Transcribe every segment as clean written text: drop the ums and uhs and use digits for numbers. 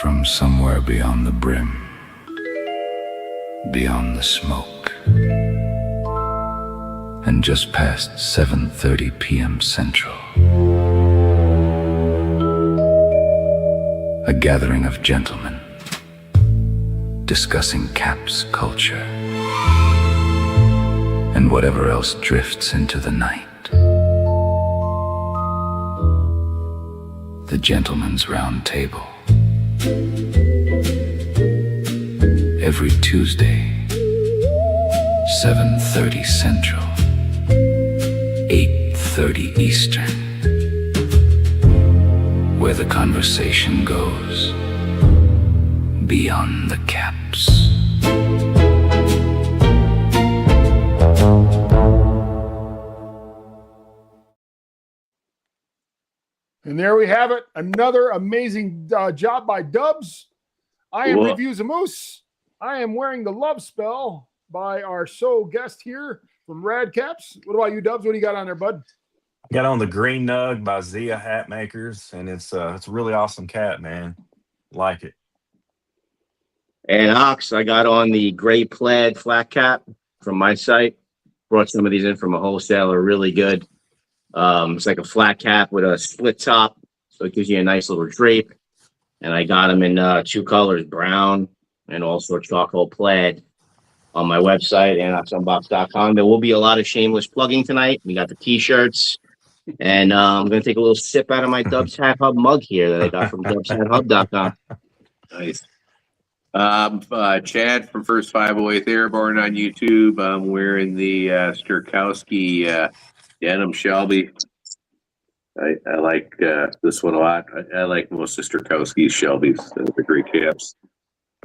from somewhere beyond the brim, beyond the smoke, and just past 7:30 p.m. Central. A gathering of gentlemen discussing Cap's culture and whatever else drifts into the night. The Gentleman's Roundtable. Every Tuesday, 7:30 Central, 8:30 Eastern. Where the conversation goes beyond the caps. And there we have it. Another amazing job by Dubs. I am Reviews a Moose. I am wearing the Love Spell by our show guest here from Rad Caps. What about you, Dubs? What do you got on there, bud? I got on the Green Nug by Zia Hat Makers, and it's a really awesome cat, man. Like it. And Ox, I got on the gray plaid flat cap from my site. Brought some of these in from a wholesaler, really good. It's like a flat cap with a split top, so it gives you a nice little drape. And I got them in two colors, brown and also charcoal plaid, on my website, anoxunbox.com. There will be a lot of shameless plugging tonight. We got the t-shirts, and I'm going to take a little sip out of my Dubs Hat Hub mug here that I got from dubshathub.com. Nice. Chad from First 508 Airborne on YouTube. I'm wearing the Sturkowski denim Shelby. I like this one a lot. I like most of Sturkowski's Shelbys. The great caps.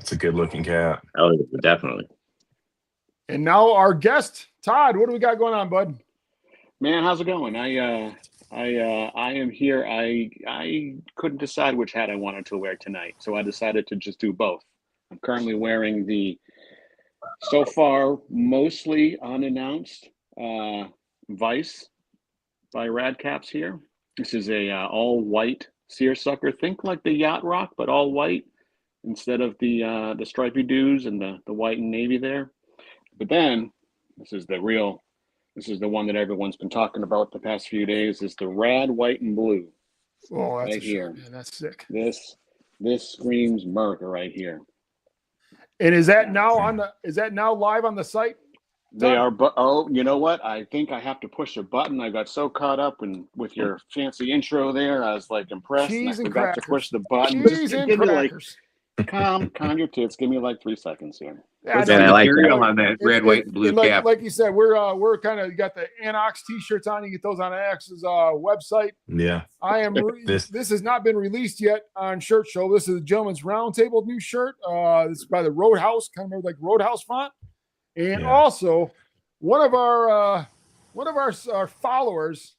It's a good looking cat. Oh, definitely. And now our guest, Todd. What do we got going on, bud? Man, how's it going? I am here. I couldn't decide which hat I wanted to wear tonight, so I decided to just do both. I'm currently wearing the, so far, mostly unannounced Vice by Rad Caps here. This is a all white seersucker. Think like the Yacht Rock, but all white instead of the stripy dues and the white and navy there. But then this is the one that everyone's been talking about the past few days, is the Rad White and Blue. Oh, that's right here. Man, that's sick. This screams America right here. And is that now live on the site? They are, but you know what? I think I have to push a button. I got so caught up with your fancy intro there. I was like impressed. Cheese and I and forgot crackers. to push the button. Cheese and crackers. Calm your tits. Give me like 3 seconds here. What's the material on that red, white, and blue cap? Like you said, we're kind of, you got the Anox t-shirts on. You get those on Anox's website. Yeah. I am. This has not been released yet on ShirtShow. This is the Gentleman's Roundtable new shirt. This is by the Roadhouse, kind of like Roadhouse font. And also, one of our followers,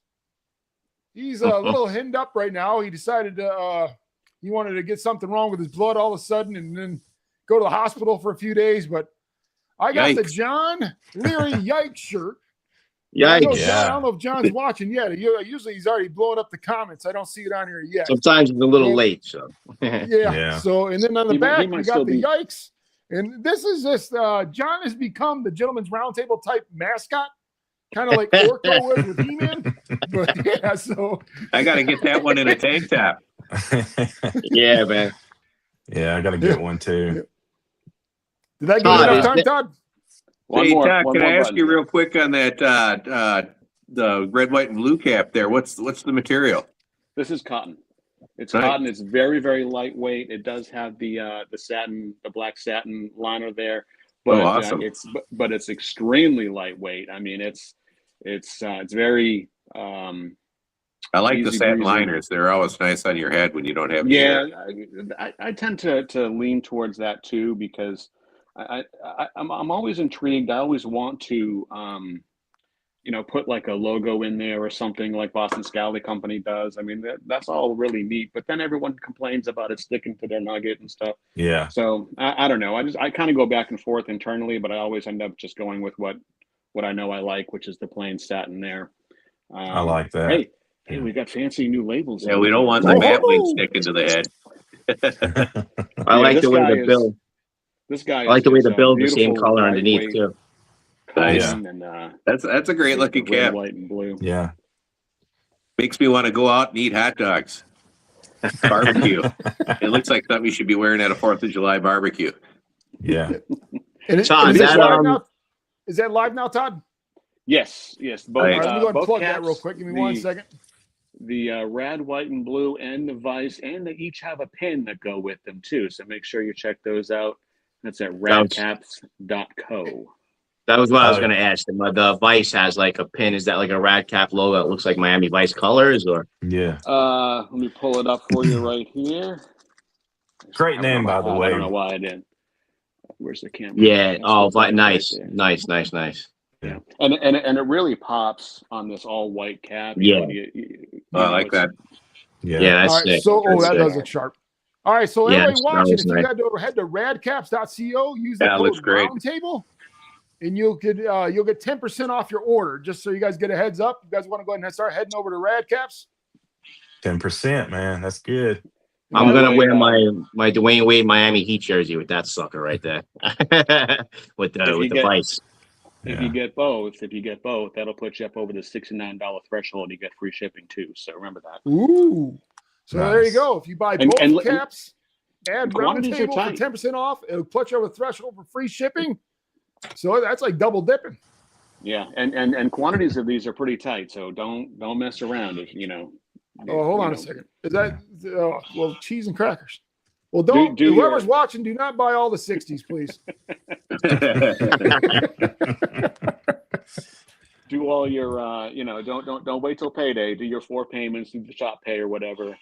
he's a little hemmed up right now. He decided to he wanted to get something wrong with his blood all of a sudden, and then go to the hospital for a few days. But I got the John Leary Yikes shirt. Yikes! I don't know if John's watching yet. Usually he's already blowing up the comments. I don't see it on here yet. Sometimes it's a little late. So yeah. So, and then on the back we got the Yikes. And this is just John has become the Gentleman's Roundtable type mascot, kind of like Orko was with He-Man. But yeah, so I got to get that one in a tank top. Yeah, man. Yeah, I got to get one too. Did I give you enough time, Todd? Hey, Todd, can I ask you real quick on that the red, white, and blue cap there? What's the material? This is cotton. It's cotton. It's very, very lightweight. It does have the satin, the black satin liner there, but awesome. It's extremely lightweight. I mean, it's very. I like the satin liners. They're always nice on your head when you don't have. Yeah, I tend to lean towards that too, because I'm always intrigued. I always want to put like a logo in there or something like Boston Scally Company does. I mean, that's all really neat, but then everyone complains about it sticking to their nugget and stuff. Yeah. So I don't know. I kind of go back and forth internally, but I always end up just going with what I know I like, which is the plain satin there. I like that. Hey, we got fancy new labels. Yeah, we don't want the matte wing sticking to the head. I like this the way guy the is- bill. This guy I like the way the bill, the beautiful same color underneath lightweight too. Nice. cotton and That's a great looking red, cap. white, and blue. Yeah. Makes me want to go out and eat hot dogs. Barbecue. It looks like something you should be wearing at a 4th of July barbecue. Yeah. And Todd, is that, live now? Is that live now, Todd? Yes. Both, All right, let me go ahead and both plug that caps, real quick. Give me 1 second. The red, white, and blue, and the Vice, and they each have a pin that go with them too. So make sure you check those out. That's at radcaps.co. That was what I was going to ask. The Vice has like a pin. Is that like a Radcap logo? It looks like Miami Vice colors, or Yeah. Let me pull it up for you right here. Great name, by the way. I don't know why I didn't. Where's the camera? yeah. That's Oh, what's right nice, there. nice. Yeah, and it really pops on this all white cap. Yeah. I like that. Yeah. Yeah, All that's right, sick. so That's that sick. does look sharp. All right, so Yeah, everybody that watching, was if you nice. head to radcaps.co, use the Yeah, it code looks great. Roundtable, and you'll get 10% off your order. Just so you guys get a heads up, you guys want to go ahead and start heading over to Radcaps. 10%, man. That's good. I'm By the gonna way, wear my Dwayne Wade Miami Heat jersey with that sucker right there, with the Vice. If you get both, that'll put you up over the $69 threshold. You get free shipping too. So remember that. Ooh. So there you Nice. go. If you buy And- both and- caps, add quantities are Roundtable for tight. 10% off. It'll put you over the threshold for free shipping. So that's like double dipping. Yeah, and quantities of these are pretty tight. So don't mess around. If you know. Oh, hold you on a know. second. Is that well, cheese and crackers? Well, don't Do whoever's your- watching, do not buy all the 60s, please. Do all your don't wait till payday. Do your 4 payments, do the shop pay or whatever.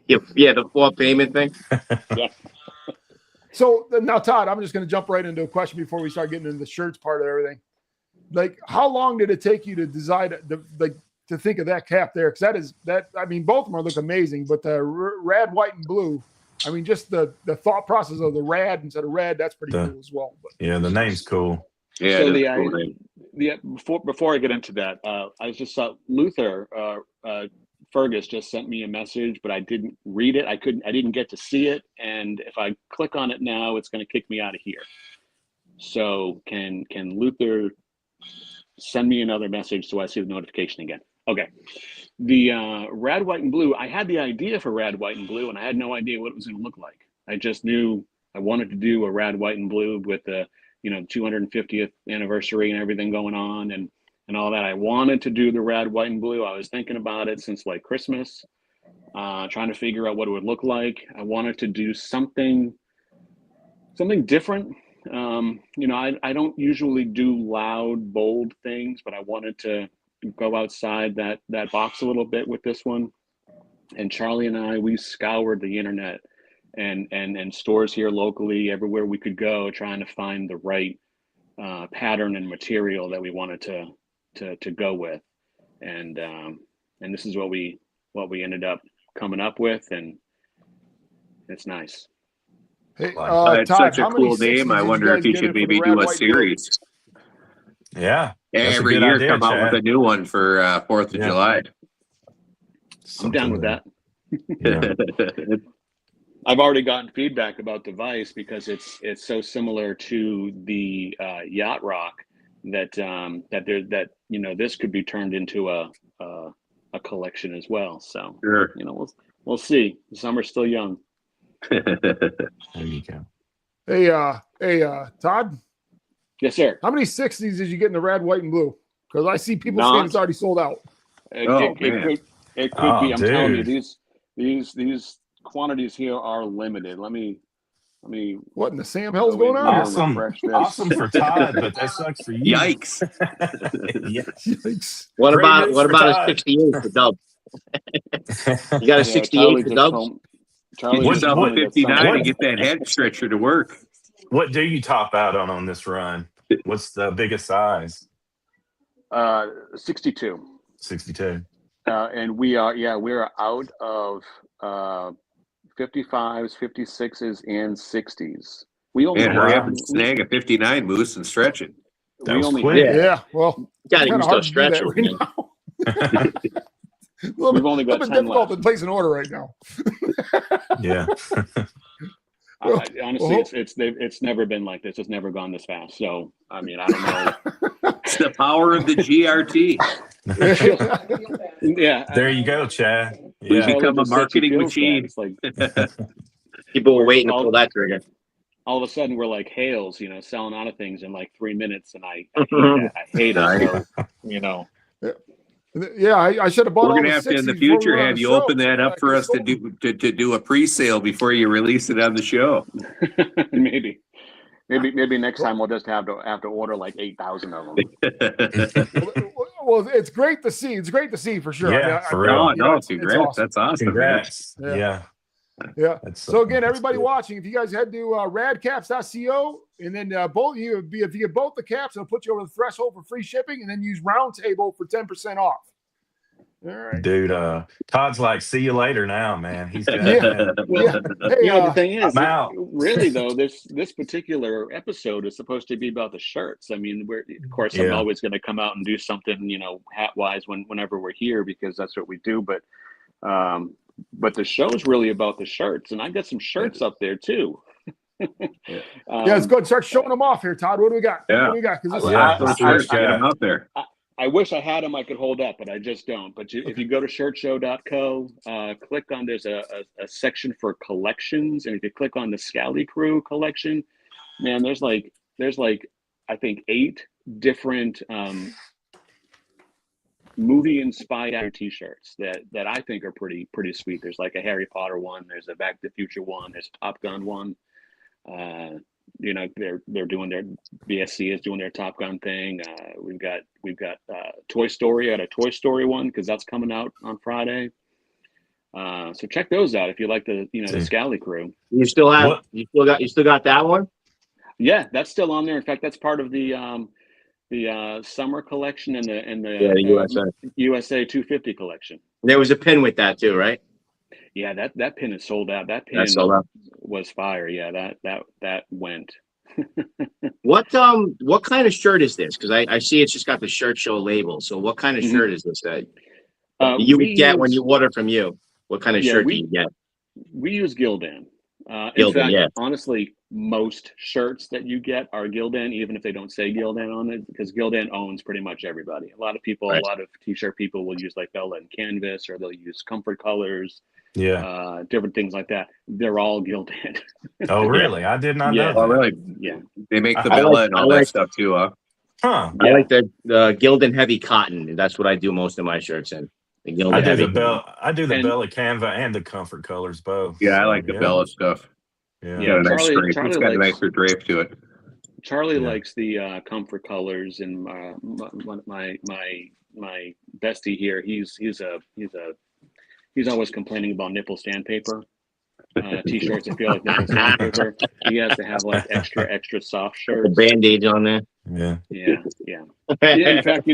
Yeah, the 4 payment thing. Yeah. So now, Todd, I'm just going to jump right into a question before we start getting into the shirts part of everything. Like, how long did it take you to decide to think of that cap there? Because I mean, both of them look amazing, but the rad, white, and blue. I mean, just the thought process of the rad instead of red, that's pretty cool as well. But Yeah, the name's cool. Yeah, So it is a cool name. before I get into that, I just saw Luther Fergus just sent me a message, but I didn't read it. I didn't get to see it, and if I click on it now, it's going to kick me out of here. So can Luther send me another message so I see the notification again? Okay. The rad, white, and blue. I had the idea for rad, white, and blue, and I had no idea what it was going to look like. I just knew I wanted to do a rad, white, and blue with the 250th anniversary and everything going on and all that. I wanted to do the rad, white, and blue. I was thinking about it since like Christmas, trying to figure out what it would look like. I wanted to do something different. I don't usually do loud, bold things, but I wanted to go outside that box a little bit with this one. And Charlie and I, we scoured the internet and stores here locally, everywhere we could go, trying to find the right pattern and material that we wanted to go with, and this is what we ended up coming up with, and it's nice. hey, It's Todd, such a how many cool 60s name. I did wonder if guys you get should in for maybe the do rad, a white, blue? series. Yeah. That's a Every good year idea, come out Chad. with a new one for 4th of Yeah. July. I'm down with that. Yeah. I've already gotten feedback about the Vice because it's so similar to the Yacht Rock that this could be turned into a collection as well. So Sure. we'll see. The summer's still young. There you go. Hey, Todd, Yes, sir. how many 60s did you get in the rad, white, and blue? Because I see people saying Not- it's already sold out. It man. could Oh, be. I'm telling you, dude. these quantities here are limited. Let me. What in the Sam hell's Go in going on? here. Awesome. refresh this. Awesome for Todd, but that sucks for you. Yikes. Yes. Yikes. What Great about news for a Todd. 68 for Dub? You got a Yeah, 68 for Dub? Get Charlie yourself just a told me that 59 somebody- and get that head stretcher to work. What do you top out on this run? What's the biggest size? 62. 62. And we're out of 55s, 56s, and 60s. We only Man, hurry up have- and snag a 59 moose and stretch it. That we was only quick. have- Yeah, well, Got to kinda use hard those to do that stretchers, right man. now. We've only got 10 difficult left. to place an order right now. Yeah. Honestly, it's never been like this. It's never gone this fast. So I mean, I don't know. It's the power of the GRT. Yeah. There you go, Chad. We Yeah. become a Just said she marketing feels machine. bad. It's like People were waiting to pull that trigger. all of a sudden we're like Hales, selling out of things in like 3 minutes, and I hate that. I hate it. So, Yeah, I should have bought. We're all gonna the have to in 60s the before we future were on have the you show, open that so up I for could us to sold them. do a pre-sale before you release it on the show. maybe next time we'll just have to order like 8,000 of them. Well, it's great to see. It's great to see for sure. Yeah, for real. No, you know, it's congrats. awesome. That's awesome, Congrats. Yeah. Yeah. Yeah. So again, that's everybody good. watching, if you guys head to radcaps.co, and then if you get both the caps, it'll put you over the threshold for free shipping, and then use Roundtable for 10% off. All right, Dude, Todd's like, see you later now, man. He's got Well, Hey, the thing is, I'm out. really though, this particular episode is supposed to be about the shirts. I mean, of course I'm Yeah. always going to come out and do something, hat wise whenever we're here, because that's what we do. But the show's really about the shirts, and I got some shirts up there too. yeah, let's go and start showing them off here, Todd. What do we got? Yeah. What do we got? Because Yeah. Get them out there. I wish I had them I could hold up, but I just don't. But if you go to ShirtShow.co, click on, there's a section for collections, and if you click on the Scally Crew collection, man, there's like I think 8 different movie inspired t-shirts that I think are pretty sweet. There's like a Harry Potter one, there's a Back to the Future one, there's a Top Gun one. They're doing their BSC is doing their Top Gun thing. We've got Toy Story. I had a Toy Story one because that's coming out on Friday. So check those out if you like the Scally Crew. You still got that one? Yeah, that's still on there. In fact, that's part of the summer collection and the USA 250 collection. There was a pin with that too, right? Yeah, that pin is sold out. That pin was fire. Yeah, that went. What kind of shirt is this? Because I see it's just got the Shirt Show label. So what kind of shirt is this that you would get when you order from you? What kind of shirt do you get? We use Gildan. Gildan, in fact, yeah. Honestly, most shirts that you get are Gildan, even if they don't say Gildan on it, because Gildan owns pretty much everybody. A lot of people, Right. A lot of t-shirt people will use like Bella and Canvas, or they'll use Comfort Colors. Yeah. Different things like that. They're all Gildan. Oh, really? I did not know that. Oh, really? Yeah. They make the I Bella and all like- that stuff too, huh? Huh. I like the Gildan heavy cotton. That's what I do most of my shirts in. The Gildan I do heavy. the And- Bella Canva and the Comfort Colors both. Yeah, I So, like the Bella stuff. Yeah. Yeah. Got a nice drape. Charlie It's got a likes- nicer drape to it. Charlie Yeah. likes the Comfort Colors, and my bestie here, he's always complaining about nipple sandpaper. T-shirts that feel like nipple sandpaper. He has to have like extra soft The shirts. Band-Aids on there. Yeah. Yeah. In fact,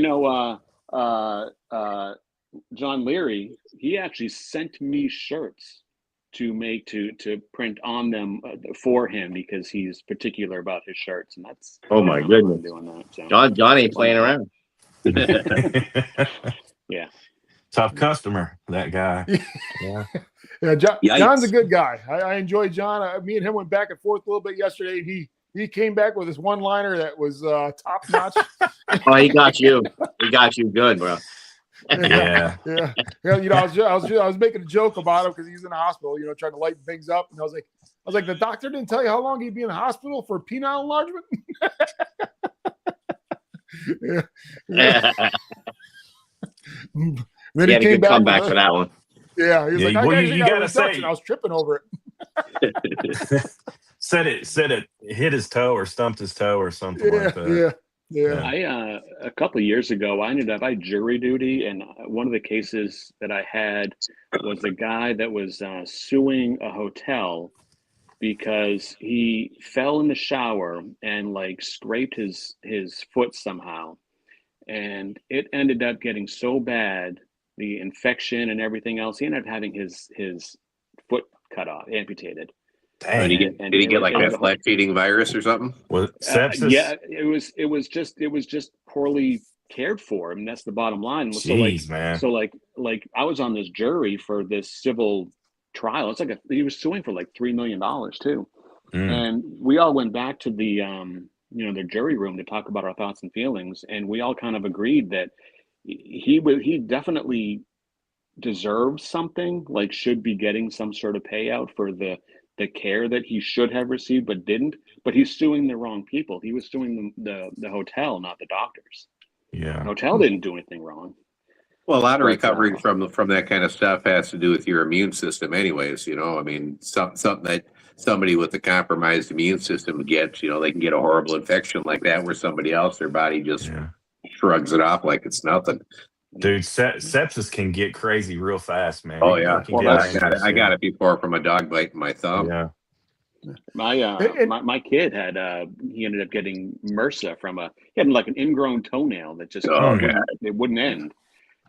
John Leary, he actually sent me shirts to print on them for him, because he's particular about his shirts, and that's Oh my I'm goodness. doing that. So. John ain't playing around. Yeah. Tough customer, that guy. Yeah. Yeah, Yikes. John's a good guy. I enjoy John. Me and him went back and forth a little bit yesterday. And he came back with this one-liner that was top notch. Oh, he got you. He got you good, bro. Yeah. Yeah. I was making a joke about him because he's in the hospital, trying to lighten things up. And I was like, the doctor didn't tell you how long he'd be in the hospital for penile enlargement. Yeah. Then He had a good back comeback with for that one. Yeah, he was Yeah, like, well, I you actually got a gotta say- reduction. I was tripping over it. said it hit his toe or stumped his toe or something like that. Yeah. A couple of years ago, I had jury duty, and one of the cases that I had was a guy that was suing a hotel because he fell in the shower and like scraped his foot somehow, and it ended up getting so bad, the infection and everything else, he ended up having his foot cut off, amputated. Dang. Did he get like that flat feeding virus or something? Was it sepsis? Yeah, it was just poorly cared for. I mean, that's the bottom line. Jeez, man. So like I was on this jury for this civil trial. It's like he was suing for like $3 million too. And we all went back to the the jury room to talk about our thoughts and feelings, and we all kind of agreed that he definitely deserves something, like should be getting some sort of payout for the care that he should have received but didn't. But he's suing the wrong people. He was suing the hotel, not the doctors. Yeah. The hotel didn't do anything wrong. Well, a lot of But, recovering from that kind of stuff has to do with your immune system, anyways. I mean, something that somebody with a compromised immune system gets. They can get a horrible infection like that, where somebody else, their body just shrugs it off like it's nothing. Dude, sepsis can get crazy real fast, man. Oh yeah, You can get I got it before from a dog bite in my thumb. Yeah. My kid had he ended up getting MRSA he had like an ingrown toenail that just it wouldn't end.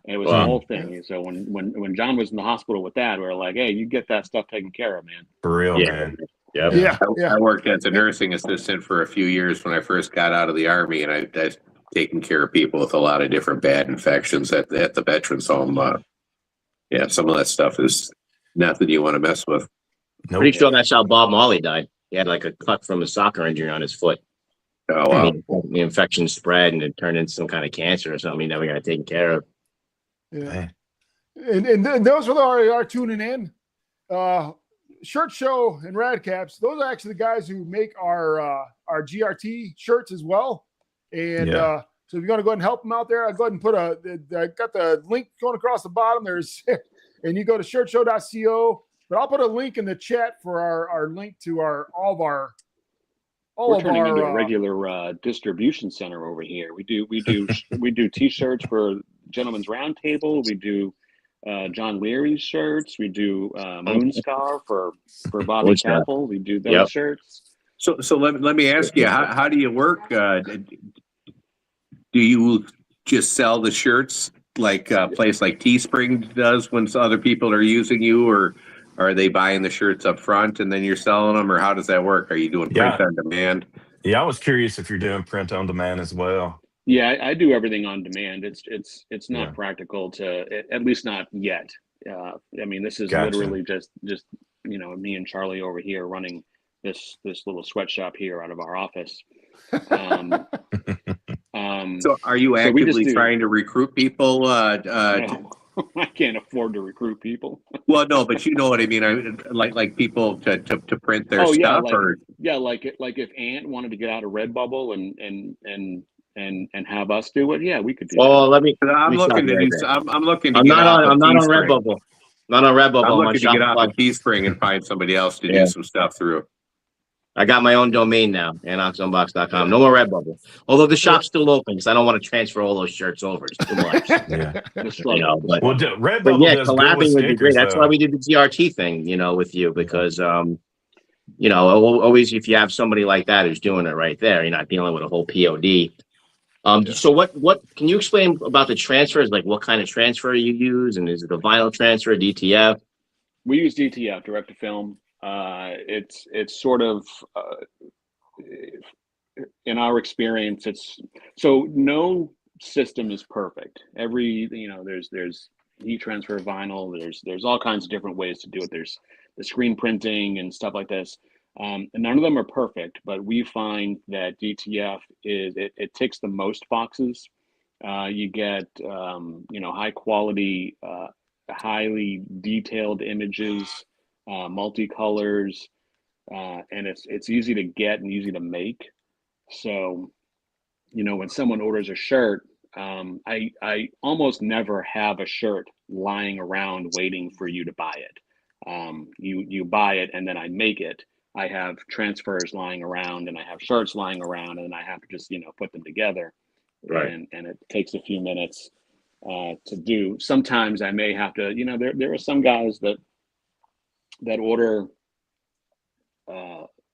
And it was a whole thing. So when John was in the hospital with that, we were like, hey, you get that stuff taken care of, man. For real, man. Yeah. I worked as a nursing assistant for a few years when I first got out of the Army, and I've taken care of people with a lot of different bad infections at the veterans home. Some of that stuff is nothing you want to mess with. Nope. Pretty sure that's how Bob Marley died. He had like a cut from a soccer injury on his foot. Oh wow! The infection spread and it turned into some kind of cancer or something. He never got taken care of. Yeah. And those are tuning in. ShirtShow and Radcaps, those are actually the guys who make our GRT shirts as well. And so if you're going to go ahead and help them out there, I'll go ahead and put I got the link going across the bottom. There's and you go to shirtshow.co. But I'll put a link in the chat for our link to we're turning into a regular distribution center over here. We do t-shirts for Gentlemen's Roundtable. We do John Leary's shirts. We do Moonscar for Bobby Capel. We do those shirts. So let me ask you, how do you work? Do you just sell the shirts like a place like Teespring does when other people are using you, or are they buying the shirts up front and then you're selling them, or how does that work? Are you doing print on demand? Yeah, I was curious if you're doing print on demand as well. Yeah, I do everything on demand. It's not practical to, at least not yet. I mean, this is literally just me and Charlie over here running this little sweatshop here out of our office. So are you actively trying to recruit people? No, I can't afford to recruit people. Well, no, but you know what I mean. Like people to print their stuff, like if Ant wanted to get out of Redbubble and have us do it, we could do. Well, let me. I'm looking to do. I'm looking to. I'm get not off on. of I'm not on Teespring. Redbubble. Not on Redbubble. I'm looking to get off of Teespring and find somebody else to do some stuff through. I got my own domain now, anoxunbox.com. No more Redbubble. Although the shop's still open because I don't want to transfer all those shirts over. It's too much. Redbubble does collabing would be great. That's why we did the GRT thing, with you, because always if you have somebody like that who's doing it right there, you're not dealing with a whole POD. So what can you explain about the transfers? Like what kind of transfer you use, and is it a vinyl transfer, DTF? We use DTF, direct to film. It's sort of in our experience, so no system is perfect. Every there's heat transfer vinyl. There's all kinds of different ways to do it. There's the screen printing and stuff like this. And none of them are perfect, but we find that DTF it ticks the most boxes. You get high quality, highly detailed images, multicolors, and it's easy to get and easy to make. So when someone orders a shirt, I almost never have a shirt lying around waiting for you to buy it. You buy it and then I make it. I have transfers lying around and I have shirts lying around, and I have to just put them together. Right. And it takes a few minutes to do. Sometimes I may have to, there are some guys that order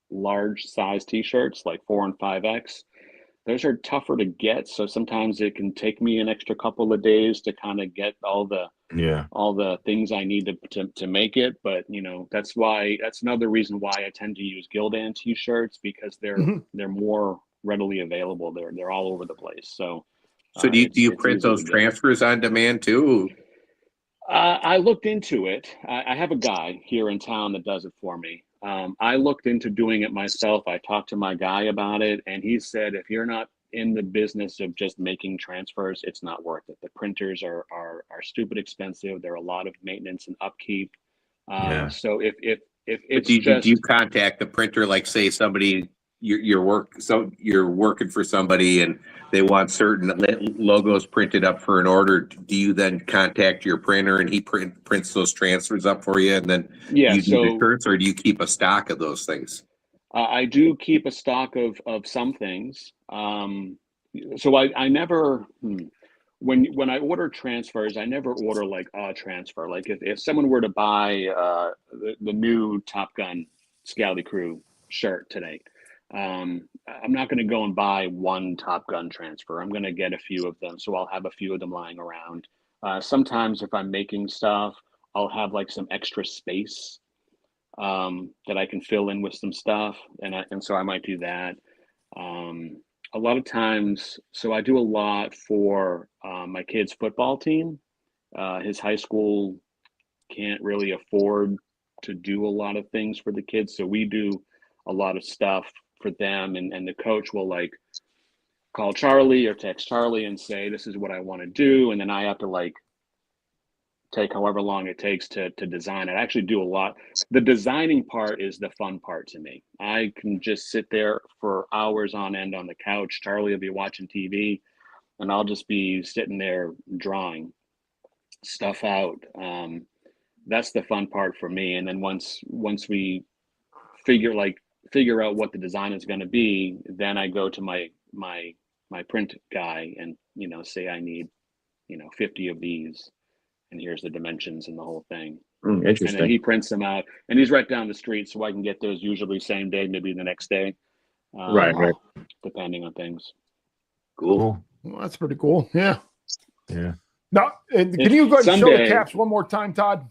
large size t-shirts like 4 and 5X. Those are tougher to get, so sometimes it can take me an extra couple of days to kind of get all the things I need to make it. But that's another reason why I tend to use Gildan t-shirts, because they're more readily available. They're all over the place. So So do you It's print easy those to do. transfers on demand too? I looked into it. I have a guy here in town that does it for me. I looked into doing it myself. I talked to my guy about it, and he said if you're not in the business of just making transfers, it's not worth it. The printers are stupid expensive. There are a lot of maintenance and upkeep. Yeah. So if But it's do you just contact the printer, like say somebody you're working for somebody and they want certain logos printed up for an order, do you then contact your printer and he prints those transfers up for you and then yeah. you do the So shirts, or do you keep a stock of those things? I do keep a stock of some things. So I never when I order transfers, I never order like a transfer. Like if someone were to buy the new Top Gun Scally Crew shirt today, I'm not going to go and buy one Top Gun transfer. I'm going to get a few of them, so I'll have a few of them lying around. Sometimes if I'm making stuff, I'll have like some extra space that I can fill in with some stuff, and so I might do that. A lot of times, so I do a lot for my kid's football team. His high school can't really afford to do a lot of things for the kids, so we do a lot of stuff for them, and the coach will like call Charlie or text Charlie and say, this is what I want to do, and then I have to like take however long it takes to design it. I actually do a lot. The designing part is the fun part to me. I can just sit there for hours on end on the couch. Charlie will be watching TV and I'll just be sitting there drawing stuff out. That's the fun part for me. And then once we figure out what the design is going to be, then I go to my print guy and say I need 50 of these, and here's the dimensions and the whole thing. And then Interesting. he prints them out, and he's right down the street, so I can get those usually same day, maybe the next day, Right. depending on things. Cool. Well, that's pretty cool. Yeah. Yeah. Now, and can you go ahead and show the Someday- caps one more time, Todd?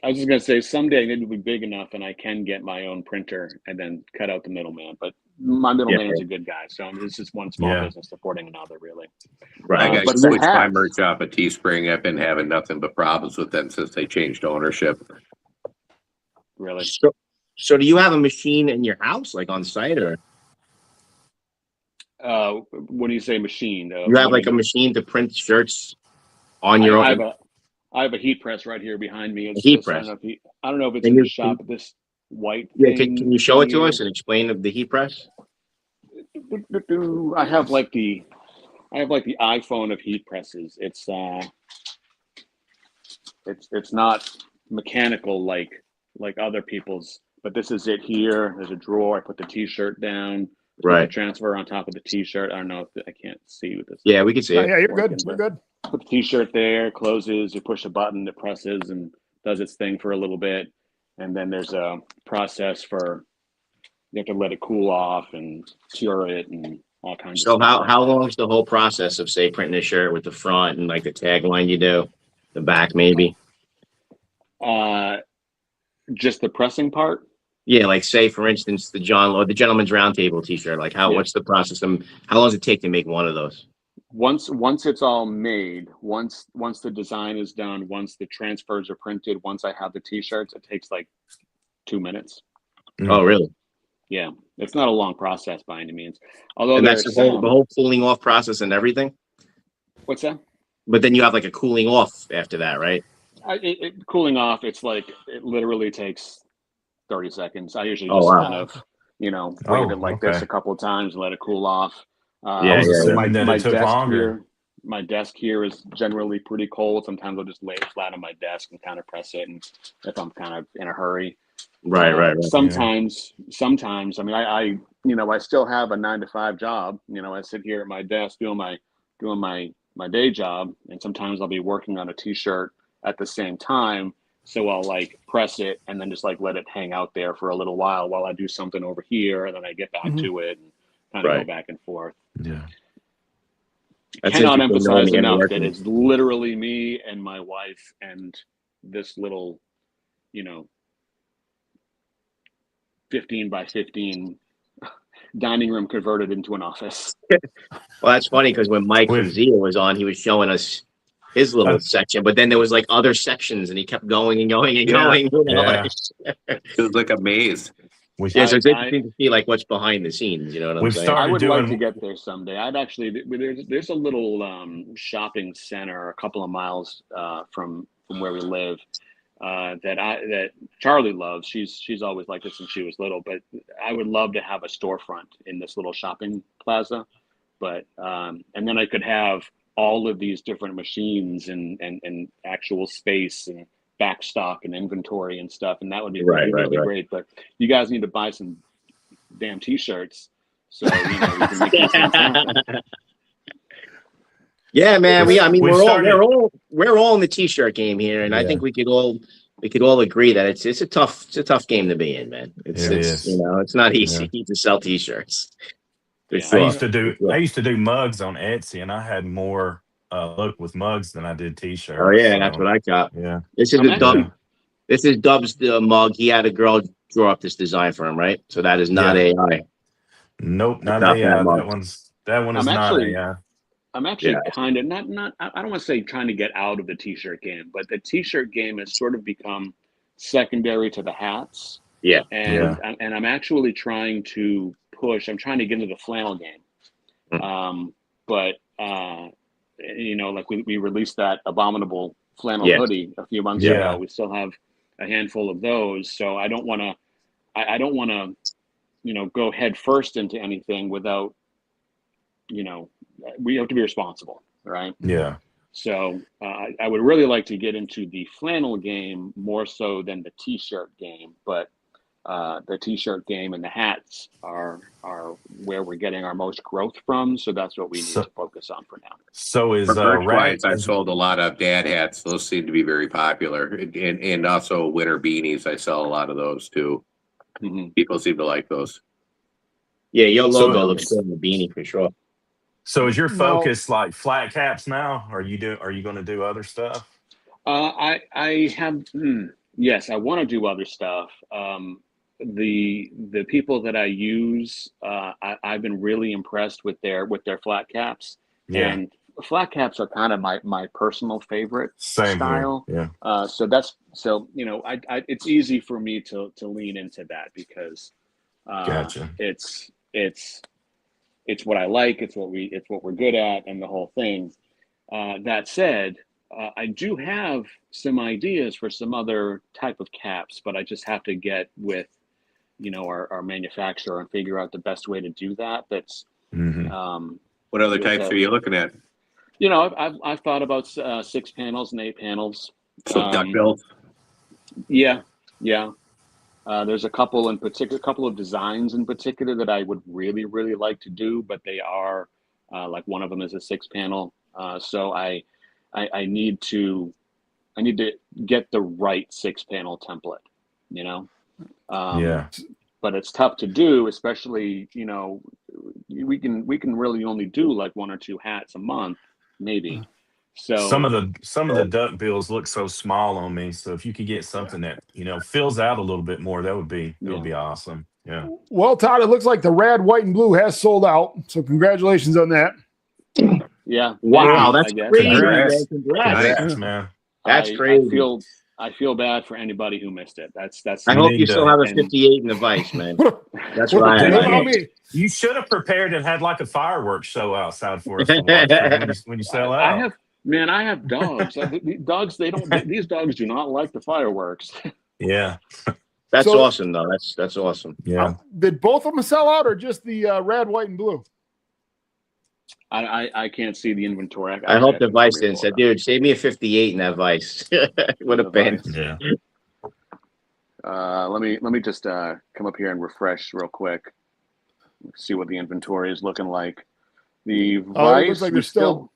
I was just gonna say someday maybe it'll be big enough, and I can get my own printer and then cut out the middleman. But my middleman's a good guy, so this is one small Yeah. business supporting another, really. I got but to the switch my hats- merch off at Teespring. I've been having nothing but problems with them since they changed ownership. Really. So do you have a machine in your house, like on site, or When you say machine, you have like a machine to print shirts on your own? I have a heat press right here behind me. It's A heat this, press. I don't know if it's And in the you- shop. But this white Yeah, thing. can you show it to here. us and explain the heat press? I have like the iPhone of heat presses. It's not mechanical like other people's, but this is it here. There's a drawer. I put the t-shirt down. Put the Right. transfer on top of the t-shirt. I don't know if I can't see with this. Yeah, we can see Oh, it. yeah, you're Working, good. You're but- good. Put the t-shirt there, closes, you push a button, it presses and does its thing for a little bit. And then there's a process for, you have to let it cool off and cure it and all kinds So of stuff. how long is the whole process of, say, printing a shirt with the front and like the tagline you do, the back maybe? Just the pressing part? Yeah, like say for instance the Gentleman's Roundtable T-shirt. Like Yeah. what's the process? How long does it take to make one of those? Once it's all made, once the design is done, once the transfers are printed, once I have the t-shirts, it takes like 2 minutes. Oh, really? Yeah, it's not a long process by any means. Although And there's that's the whole cooling off process and everything. what's that? But then you have like a cooling off after that, right? Cooling off, it's like it literally takes 30 seconds. I usually Oh, just wow. kind of, wave Oh, it like this okay. a couple of times and let it cool off. Yeah, I was yeah, assuming that it took desk longer. here, my desk here is generally pretty cold. Sometimes I'll just lay it flat on my desk and kind of press it, and if I'm kind of in a hurry. Right. Sometimes, I mean, I still have a 9-to-5 job. I sit here at my desk doing my day job, and sometimes I'll be working on a t-shirt at the same time. So I'll like press it and then just like let it hang out there for a little while I do something over here, and then I get back to it and kind of go back and forth. Yeah. That's Cannot interesting knowing emphasize the inner enough that workings. it's literally me and my wife and this little, 15 by 15 dining room converted into an office. Well, that's funny because when Mike from With- Zia was on, he was showing us his little section, but then there was like other sections, and he kept going and going and Yeah. going. You know, Yeah. It was like a maze. We, yeah, so it's I- interesting to see like what's behind the scenes. You know what I'm We've saying? started- I would like doing- to get there someday. I'd actually there's a little shopping center a couple of miles from where we live that Charlie loves. She's always liked it since she was little. But I would love to have a storefront in this little shopping plaza. But and then I could have all of these different machines and actual space and back stock and inventory and stuff, and that would be Right, really right. great. But you guys need to buy some damn t-shirts, so we can make these things happen. Yeah, man. We've started- We're all in the t-shirt game here, and I Yeah. think we could all agree that it's a tough game to be in, man. It's is. it's not easy to sell t-shirts. For Yeah. sure. I used to do mugs on Etsy, and I had more luck with mugs than I did t-shirts. Oh yeah, so, that's what I got. Yeah. This is I'm a Dub. actually- This is Dub's mug. He had a girl draw up this design for him, right? So that is not AI. Nope, not Not AI. that mug. That one is I'm not actually- AI. I'm actually Yeah. kind of not I don't want to say trying to get out of the t-shirt game, but the t-shirt game has sort of become secondary to the hats. Yeah. And I'm actually trying to I'm trying to get into the flannel game. But like we released that abominable flannel Yeah. hoodie a few months Yeah. ago. We still have a handful of those, so I don't want to go head first into anything without we have to be responsible, right? Yeah. So I would really like to get into the flannel game more so than the t-shirt game, but the t-shirt game and the hats are where we're getting our most growth from. So that's what we need to focus on for now. So is For merch-wise, Rag- I've sold a lot of dad hats. Those seem to be very popular, and also winter beanies. I sell a lot of those too. Mhm. People seem to like those. Yeah, your So- logo looks good in the beanie for sure. So is your No. focus like flat caps now? Are you going to do other stuff? I have yes, I want to do other stuff. The people that I use, I've been really impressed with their flat caps. Yeah. And flat caps are kind of my personal favorite Same style. here. Yeah. It's easy for me to lean into that because Gotcha. it's what I like, it's what we're good at, and the whole thing. That said, I do have some ideas for some other type of caps, but I just have to get with our manufacturer and figure out the best way to do that. That's Mhm. What other types are you looking at? I've thought about 6 panels and 8 panels. So duckbill. Yeah. There's a couple of designs in particular that I would really, really like to do, but they are like one of them is a 6 panel. So I need to get the right 6 panel template, Yeah. But it's tough to do, especially, we can really only do like 1 or 2 hats a month, maybe. So Some of the duck bills look so small on me. So if you could get something that fills out a little bit more, that would be awesome. Yeah. Well, Todd, it looks like the red, white, and blue has sold out. So congratulations on that. yeah. Wow, I that's guess. crazy. Congrats. Man. Congrats. Congrats, man. That's crazy. I feel bad for anybody who missed it. That's I hope you need still to- have a and- 58 in the vice, man. That's what What I about have. me? You should have prepared and had like a fireworks show outside for us to watch when you sell out. I have dogs. These dogs do not like the fireworks. Yeah. That's So- awesome, though. That's awesome. Yeah. Did both of them sell out or just the red, white, and blue? I can't see the inventory. I hope the vice didn't say, dude, save me a 58 in that vice. Would have been. Yeah. Let me just come up here and refresh real quick. See what the inventory is looking like. The Oh, it vice, looks like we there's still-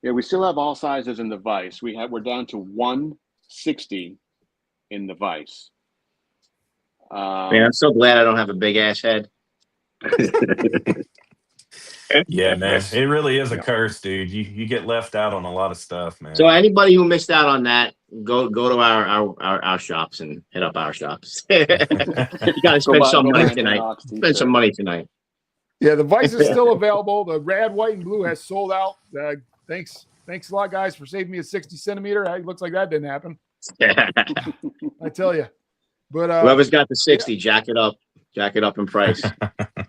we still have all sizes in the vice. We're down to 160 in the vice. Man, I'm so glad I don't have a big ass head. Yeah, man. It really is a curse, dude. You get left out on a lot of stuff, man. So anybody who missed out on that, go to our shops and hit up our shops. You gotta spend some money tonight. Spend some money tonight. Yeah, the Vice is still available. The Rad White and Blue has sold out. Thanks a lot, guys, for saving me a 60 centimeter. It looks like that didn't happen. I tell you. But whoever's got the 60, jack it up in price.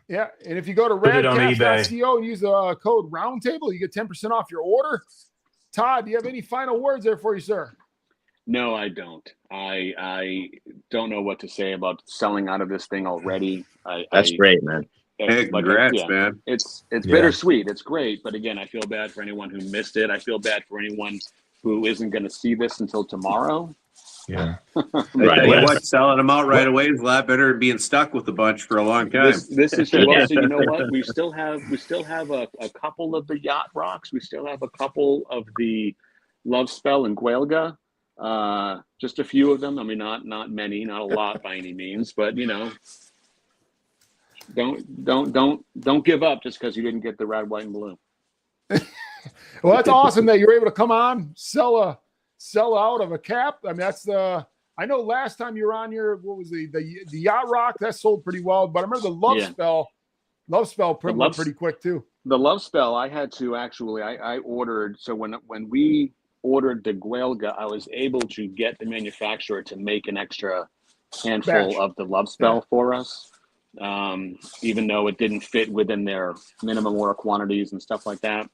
Yeah, and if you go to Put it on radcaps.co and use the code Roundtable, you get 10% off your order. Todd, do you have any final words there for you, sir? No, I don't. I don't know what to say about selling out of this thing already. That's great, man. Hey, congrats, man. It's bittersweet. It's great, but again, I feel bad for anyone who missed it. I feel bad for anyone who isn't going to see this until tomorrow. Yeah. Right. Tell you what, selling them out right away is a lot better than being stuck with a bunch for a long time. This is true. Also, you know what? We still have a couple of the Yacht Rocks. We still have a couple of the Love Spell and Guelga. Just a few of them. I mean, not many, not a lot by any means, but you know, don't give up just because you didn't get the Red, White, and Blue. Well, that's awesome that you're able to come on, sell out of a cap. I mean, I know last time you were on here, what was the Yacht Rock that sold pretty well, but I remember the Love Spell went pretty quick too. The Love Spell, I had to actually, I ordered. So when we ordered the Guelga, I was able to get the manufacturer to make an extra handful of the Love Spell for us, even though it didn't fit within their minimum order quantities and stuff like that.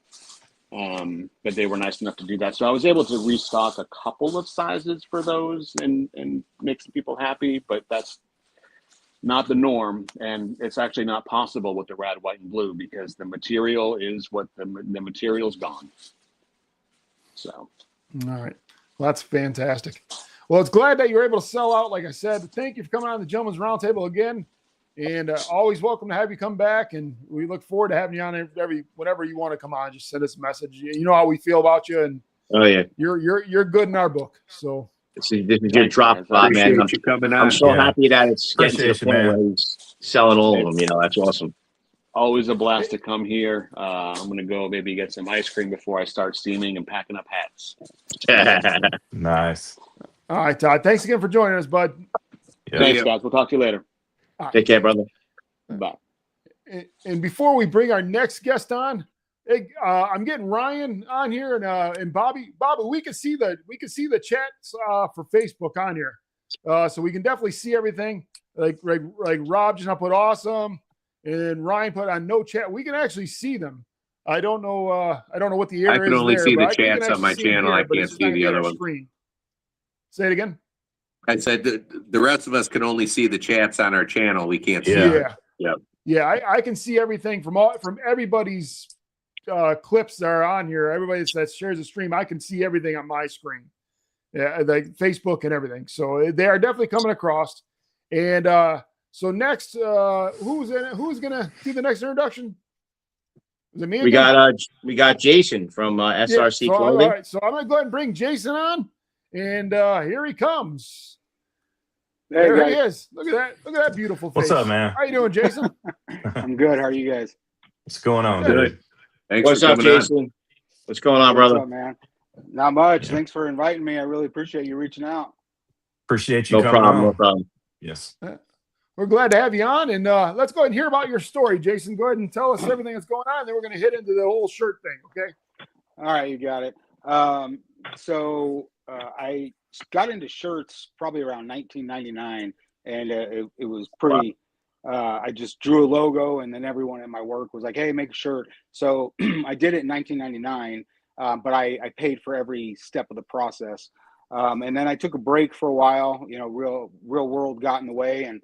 But they were nice enough to do that. So I was able to restock a couple of sizes for those and make some people happy, but that's not the norm. And it's actually not possible with the Red, White, and Blue because the material is what the material's gone. So. All right. Well, that's fantastic. Well, it's glad that you're able to sell out. Like I said, thank you for coming on the Gentleman's Roundtable again. And always welcome to have you come back. And we look forward to having you on whenever you want to come on. Just send us a message. You know how we feel about you. And oh yeah, you're good in our book. So this is your drop spot, man. You coming on. I'm so happy that it's getting to the point where he's selling all of them. You know, that's awesome. Always a blast to come here. I'm going to go maybe get some ice cream before I start steaming and packing up hats. Nice. All right, Todd. Thanks again for joining us, bud. Yeah. Thanks, guys. We'll talk to you later. Take care, brother. Bye. And before we bring our next guest on, I'm getting Ryan on here and Bobby. Bobby, we can see the chats for Facebook on here, so we can definitely see everything. Like Rob just put awesome, and Ryan put on no chat. We can actually see them. I don't know what the error is. I can only there, see the but chats on my channel. I can't see the other one. Screen. Say it again. I said the rest of us can only see the chats on our channel. We can't see. Yeah. I can see everything from everybody's clips that are on here. Everybody that shares the stream, I can see everything on my screen. Yeah, like Facebook and everything. So they are definitely coming across. And so next, who's gonna do the next introduction? Is it me? We got Jason from SRC Clothing. All right, so I'm gonna go ahead and bring Jason on, and here he comes. There he is. Look at that beautiful face. What's up, man? How you doing, Jason? I'm good. How are you guys? What's going on, dude? Thanks What's for up, coming Jason? on. What's going on, brother? What's up, man? Not much. Thanks for inviting me. I really appreciate you reaching out. Appreciate you No coming problem. on. No problem. Yes. We're glad to have you on, and let's go ahead and hear about your story, Jason. Go ahead and tell us everything that's going on, and then we're going to hit into the whole shirt thing, okay? All right, you got it. So I got into shirts probably around 1999, and it was pretty. I just drew a logo, and then everyone at my work was like, "Hey, make a shirt." So I did it in 1999, but I paid for every step of the process. And then I took a break for a while. You know, real world got in the way, and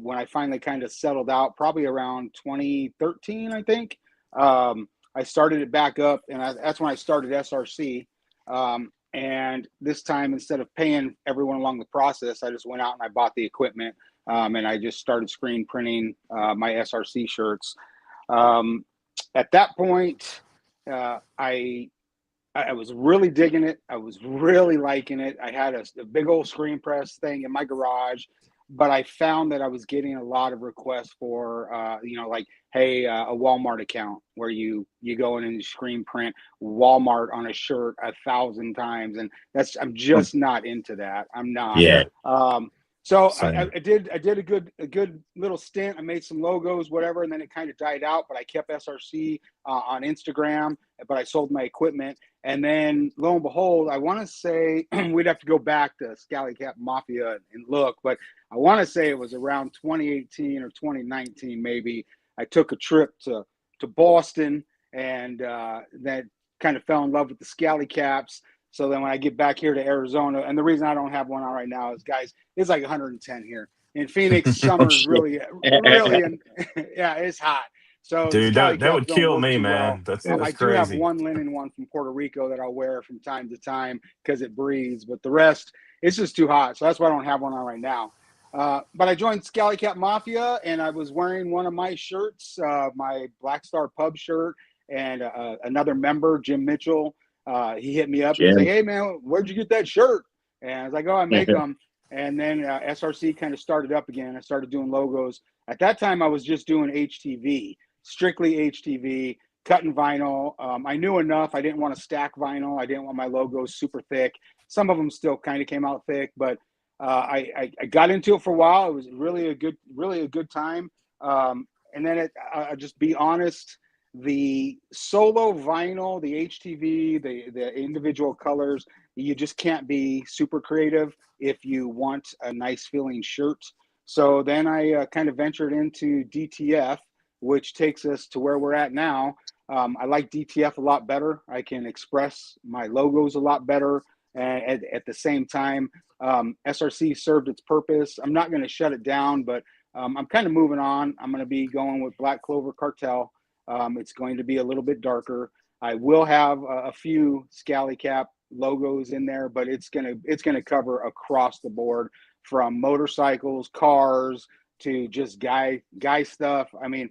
when I finally kind of settled out, probably around 2013, I think, I started it back up, and that's when I started SRC. And this time, instead of paying everyone along the process, I just went out and I bought the equipment, and I just started screen printing my SRC shirts. At that point, I was really digging it. I was really liking it. I had a big old screen press thing in my garage, but I found that I was getting a lot of requests for, like, hey, a Walmart account where you go in and you screen print Walmart on a shirt 1,000 times, and I'm just not into that. I'm not. Yeah. So Same. I did a good little stint. I made some logos, whatever, and then it kind of died out. But I kept SRC on Instagram, but I sold my equipment. And then lo and behold, I want to say we'd have to go back to Scally Cap Mafia and look, but I want to say it was around 2018 or 2019 maybe. I took a trip to Boston, and that kind of fell in love with the Scally Caps. So then when I get back here to Arizona, and the reason I don't have one on right now is, guys, it's like 110 here. In Phoenix, summer is really, yeah, it's hot. So Dude, Scally that Caps would don't kill work me, too man. well. That's I do have crazy. one linen one from Puerto Rico that I'll wear from time to time because it breathes, but the rest, it's just too hot. So that's why I don't have one on right now. But I joined Scally Cap Mafia, and I was wearing one of my shirts, my Black Star Pub shirt, and another member, Jim Mitchell, he hit me up. He's like, hey, man, where'd you get that shirt? And I was like, oh, I make them. And then SRC kind of started up again. I started doing logos. At that time, I was just doing HTV, strictly HTV, cutting vinyl. I knew enough. I didn't want to stack vinyl. I didn't want my logos super thick. Some of them still kind of came out thick, but I got into it for a while. It was really a good time. And then I'll just be honest, the solo vinyl, the HTV, the individual colors, you just can't be super creative if you want a nice feeling shirt. So then I kind of ventured into DTF, which takes us to where we're at now. I like DTF a lot better. I can express my logos a lot better. And at the same time, SRC served its purpose. I'm not going to shut it down, but I'm kind of moving on. I'm going to be going with Black Clover Cartel. It's going to be a little bit darker. I will have a few Scally Cap logos in there, but it's gonna cover across the board, from motorcycles, cars, to just guy stuff. I mean,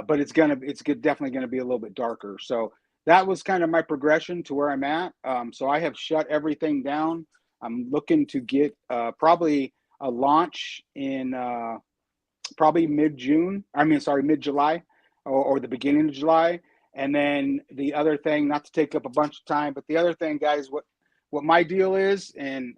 but it's definitely gonna be a little bit darker. So that was kind of my progression to where I'm at. So I have shut everything down. I'm looking to get probably a launch in probably mid-July or the beginning of July. And then the other thing, not to take up a bunch of time, but the other thing, guys, what my deal is, and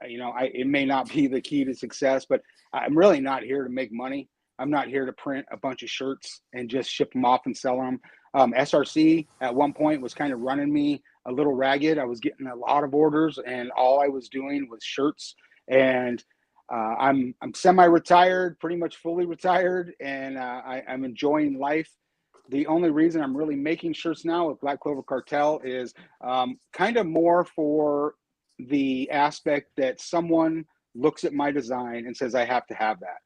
it may not be the key to success, but I'm really not here to make money. I'm not here to print a bunch of shirts and just ship them off and sell them. SRC at one point was kind of running me a little ragged. I was getting a lot of orders, and all I was doing was shirts. And I'm semi-retired, pretty much fully retired, and I'm enjoying life. The only reason I'm really making shirts now with Black Clover Cartel is kind of more for the aspect that someone looks at my design and says, I have to have that.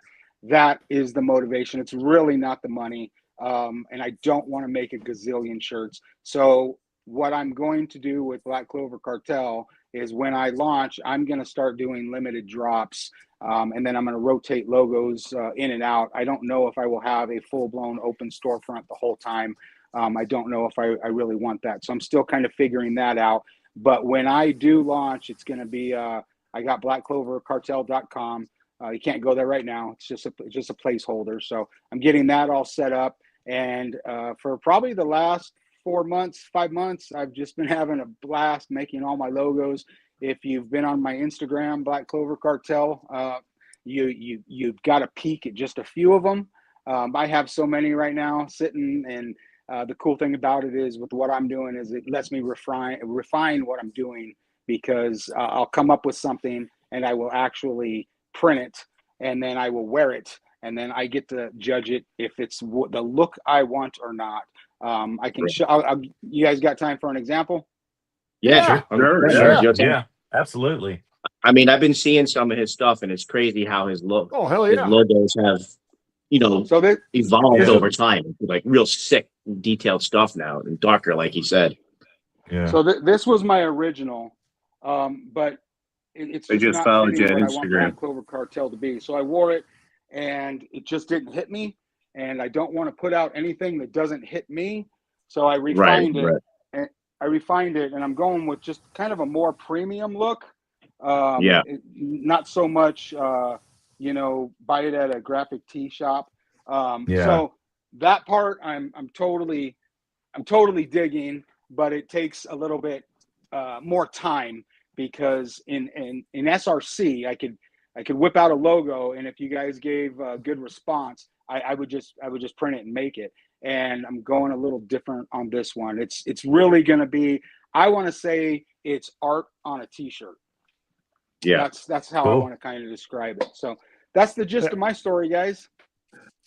That is the motivation. It's really not the money. And I don't want to make a gazillion shirts. So what I'm going to do with Black Clover Cartel is, when I launch, I'm going to start doing limited drops. And then I'm going to rotate logos in and out. I don't know if I will have a full-blown open storefront the whole time. I don't know if I really want that. So I'm still kind of figuring that out. But when I do launch, it's going to be, I got blackclovercartel.com. You can't go there right now. It's just a placeholder. So I'm getting that all set up. And for probably the last 5 months, I've just been having a blast making all my logos. If you've been on my Instagram, Black Clover Cartel, you've got a peek at just a few of them. I have so many right now sitting, and the cool thing about it is, with what I'm doing, is it lets me refine what I'm doing, because I'll come up with something and I will actually print it, and then I will wear it, and then I get to judge it if it's the look I want or not. I can show. You guys got time for an example? Yeah, Sure. Yeah, absolutely. I mean, I've been seeing some of his stuff, and it's crazy how his look, his logos have, evolved over time. Like real sick, detailed stuff now, and darker, like he said. Yeah. So this was my original, but it's just not followed you fitting on what I want Instagram. Black Clover Cartel to be. So I wore it, and it just didn't hit me. And I don't want to put out anything that doesn't hit me. So I refined it. And I refined it, and I'm going with just kind of a more premium look. Not so much buy it at a graphic tee shop. Yeah. So that part I'm totally digging, but it takes a little bit more time, because in SRC I could whip out a logo, and if you guys gave a good response, I would just print it and make it. And I'm going a little different on this one. It's really going to be, I want to say it's art on a t-shirt. Yeah. That's how I Cool. want to kind of describe it. So that's the gist of my story, guys.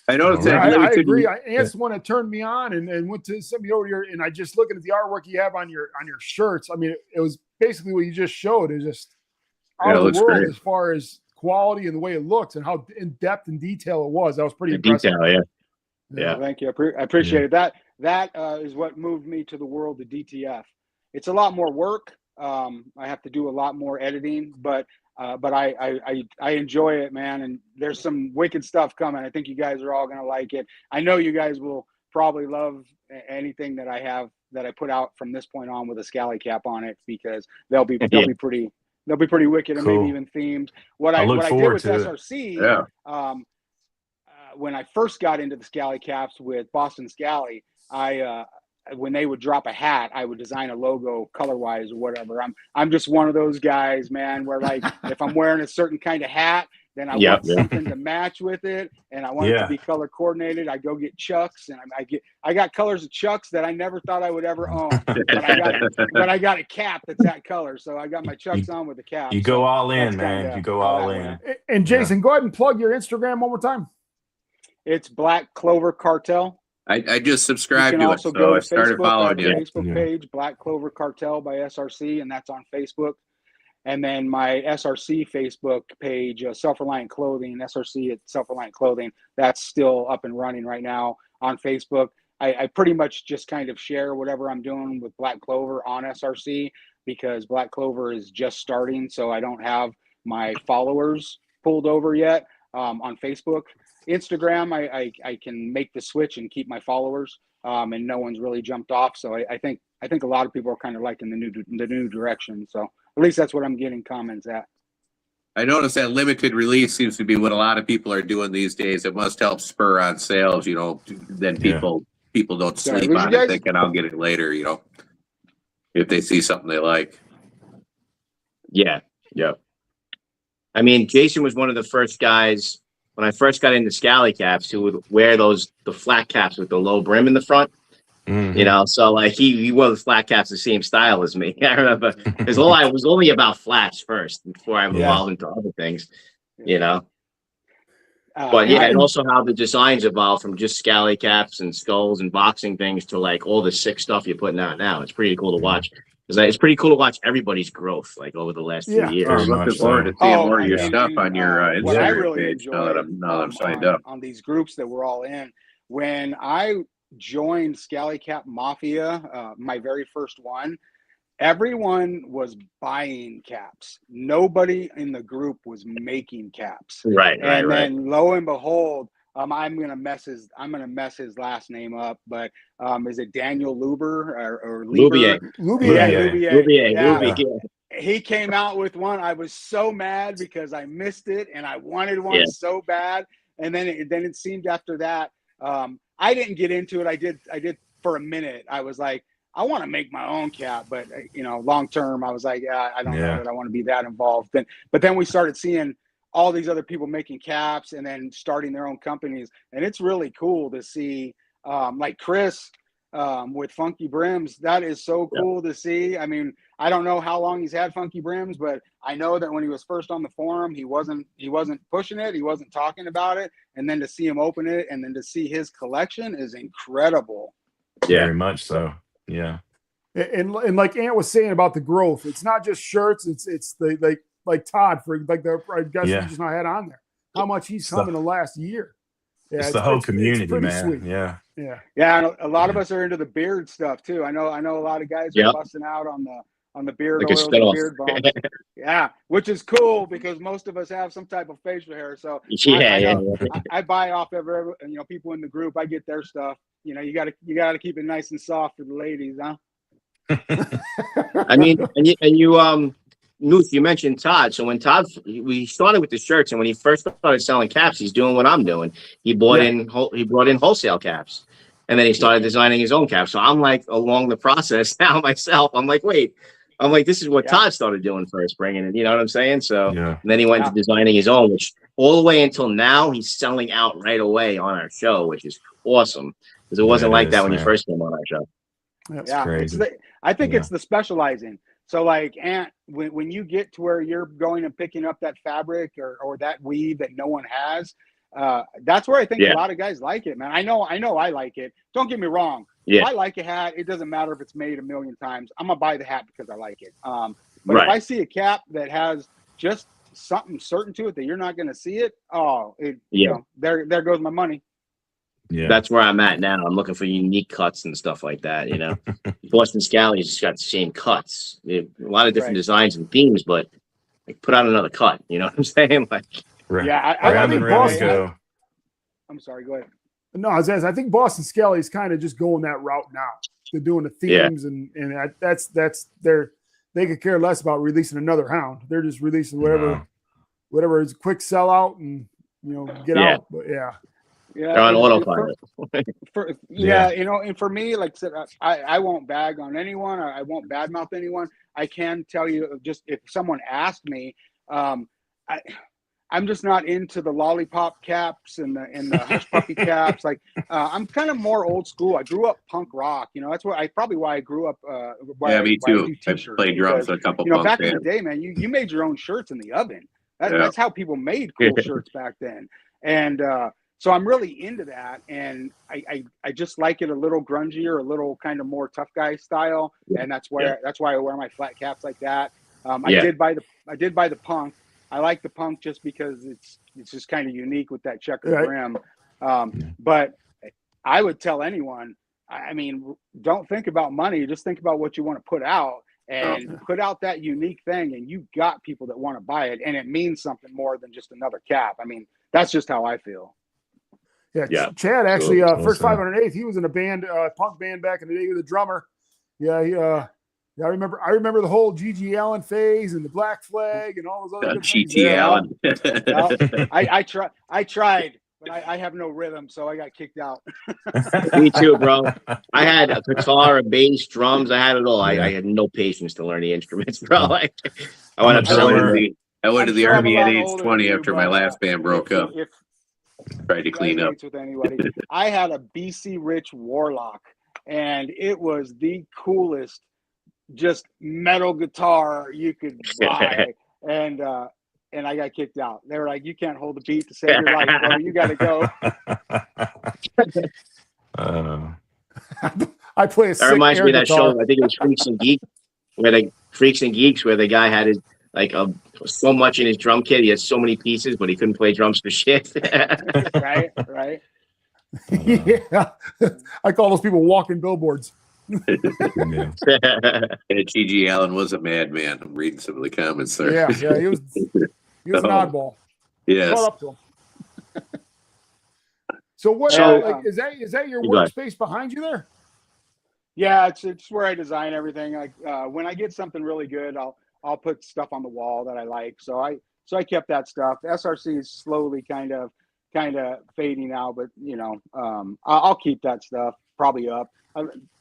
I noticed Yeah, that I limited. agree. Ant's the one that turned me on and went to send me over here. And I just looking at the artwork you have on your shirts. I mean, it was basically what you just showed. It was just out Yeah, it of looks the world great. as far as quality and the way it looks and how in depth and detail it was. That was pretty The impressive. detail, yeah. Thank you. I appreciate it. That is what moved me to the world of DTF. It's a lot more work. I have to do a lot more editing, but I enjoy it, man. And there's some wicked stuff coming. I think you guys are all going to like it. I know you guys will probably love anything that I put out from this point on with a scally cap on it, because they'll be pretty wicked, and Cool. maybe even themed. What I I look did forward with to it. SRC, Yeah. when I first got into the scally caps with Boston Scally, when they would drop a hat, I would design a logo color-wise or whatever. I'm just one of those guys, man, where like if I'm wearing a certain kind of hat, then I want something to match with it, and I want it to be color coordinated. I go get Chucks, and I got colors of Chucks that I never thought I would ever own, but I got a cap that's that color, so I got my Chucks on with the cap. You go all in, man. You go all in. And Jason, go ahead and plug your Instagram one more time. It's Black Clover Cartel. I just You subscribed can to it, also so go I to started Facebook. I following have a you. Facebook page, Black Clover Cartel by SRC, and that's on Facebook. And then my SRC Facebook page, Self-Reliant Clothing, SRC at Self-Reliant Clothing, that's still up and running right now on Facebook. I pretty much just kind of share whatever I'm doing with Black Clover on SRC, because Black Clover is just starting, so I don't have my followers pulled over yet on Facebook. Instagram, I can make the switch and keep my followers, and no one's really jumped off. So I think a lot of people are kind of liking the new direction. So at least that's what I'm getting comments at. I noticed that limited release seems to be what a lot of people are doing these days. It must help spur on sales, then people don't sleep on it thinking I'll get it later, if they see something they like. Yeah. I mean, Jason was one of the first guys when I first got into scally caps who would wear the flat caps with the low brim in the front. Mm-hmm. So like he wore the flat caps the same style as me. I remember because I was only about flats first before I evolved into other things, But and also how the designs evolved from just scally caps and skulls and boxing things to like all the sick stuff you're putting out now. It's pretty cool to watch. It's pretty cool to watch everybody's growth, like over the last few years. I'm looking forward to seeing more of your stuff on your Instagram page now that I'm signed up on these groups that we're all in. When I joined Scally Cap Mafia, my very first one, everyone was buying caps. Nobody in the group was making caps. Right. Then lo and behold, I'm gonna mess his last name up, but is it Daniel Luber or Lubier? Lubier. He came out with one. I was so mad because I missed it and I wanted one so bad. And then it seemed after that, I didn't get into it. I did for a minute. I was like, I want to make my own cap, but long term, I was like, I don't know that I want to be that involved. But then we started seeing all these other people making caps and then starting their own companies. And it's really cool to see, like Chris with Funky Brims. That is so cool to see. I mean, I don't know how long he's had Funky Brims, but I know that when he was first on the forum, he wasn't pushing it. He wasn't talking about it. And then to see him open it and then to see his collection is incredible. Very much so. Yeah. And like Ant was saying about the growth, it's not just shirts. It's the like Todd for like the guest you just not had on there. How much he's come in the last year. Yeah, it's the whole community, man. Sweet. Yeah. And a lot of us are into the beard stuff too. I know a lot of guys are busting out on the beard oils, and beard balms. Which is cool because most of us have some type of facial hair. So I buy off every people in the group. I get their stuff. You gotta keep it nice and soft for the ladies, huh? I mean, and Moose, you mentioned Todd. So when we started with the shirts, and when he first started selling caps, he's doing what I'm doing. He brought in wholesale caps, and then he started designing his own caps. So I'm like along the process now myself. I'm like, wait, this is what Todd started doing first, bringing it. You know what I'm saying? So and then he went to designing his own, which all the way until now he's selling out right away on our show, which is awesome because it wasn't like that when you first came on our show. That's crazy. I think it's the specializing. So like, when you get to where you're going and picking up that fabric or that weave that no one has, that's where I think a lot of guys like it, man. I know I like it. Don't get me wrong. If I like a hat, it doesn't matter if it's made a million times. I'm gonna buy the hat because I like it. But if I see a cap that has just something certain to it that you're not gonna see it, you know, there goes my money. Yeah, that's where I'm at now. I'm looking for unique cuts and stuff like that. You know, Boston Scally's just got the same cuts, a lot of different designs and themes, but like put out another cut. You know what I'm saying? Like, I think Boston. I'm sorry. Go ahead. No, I think Boston Scally's kind of just going that route now. They're doing the themes, and that's they could care less about releasing another hound. They're just releasing whatever is a quick sellout and get out. But they're on autopilot. You know, and for me, like I said, I won't bag on anyone. I won't badmouth anyone. I can tell you, just if someone asked me, I'm just not into the lollipop caps and the hush puppy caps. Like, I'm kind of more old school. I grew up punk rock. You know, that's why I grew up. Me too. I played drums a couple. Back in the day, man, you made your own shirts in the oven. That's how people made cool shirts back then. And so I'm really into that, and I just like it a little grungier, a little kind of more tough guy style, and that's why I wear my flat caps like that. I did buy the punk. I like the punk just because it's just kind of unique with that checkered brim. But I would tell anyone, I mean, don't think about money. Just think about what you want to put out and put out that unique thing. And you've got people that want to buy it. And it means something more than just another cap. I mean, that's just how I feel. Yeah. Chad actually, first 508th, he was in a band, punk band back in the day with a drummer. Yeah, I remember the whole G.G. Allen phase and the Black Flag and all those other good things. G.G. Allen. I tried, but I have no rhythm, so I got kicked out. Me too, bro. I had a guitar, a bass, drums. I had it all. I had no patience to learn the instruments, bro. Like, I went to the Army at age 20 after my last band broke up. Tried to clean up. With anybody. I had a BC Rich Warlock, and it was the coolest just metal guitar you could buy. And I got kicked out. They were like, you can't hold the beat to save your life, bro. You got to go. I play a sick that reminds me of that guitar. show. I think it was Freaks and Geeks, where the guy had his so much in his drum kit. He had so many pieces, but he couldn't play drums for shit. Right. Yeah, I call those people walking billboards. G.G. Allen was a madman. I'm reading some of the comments there. Yeah, he was an oddball. Yes. Caught up to him. So what? Is that your workspace behind you there? Yeah, it's where I design everything. Like when I get something really good, I'll put stuff on the wall that I like. So I kept that stuff. SRC is slowly kind of fading now, but I'll keep that stuff probably up.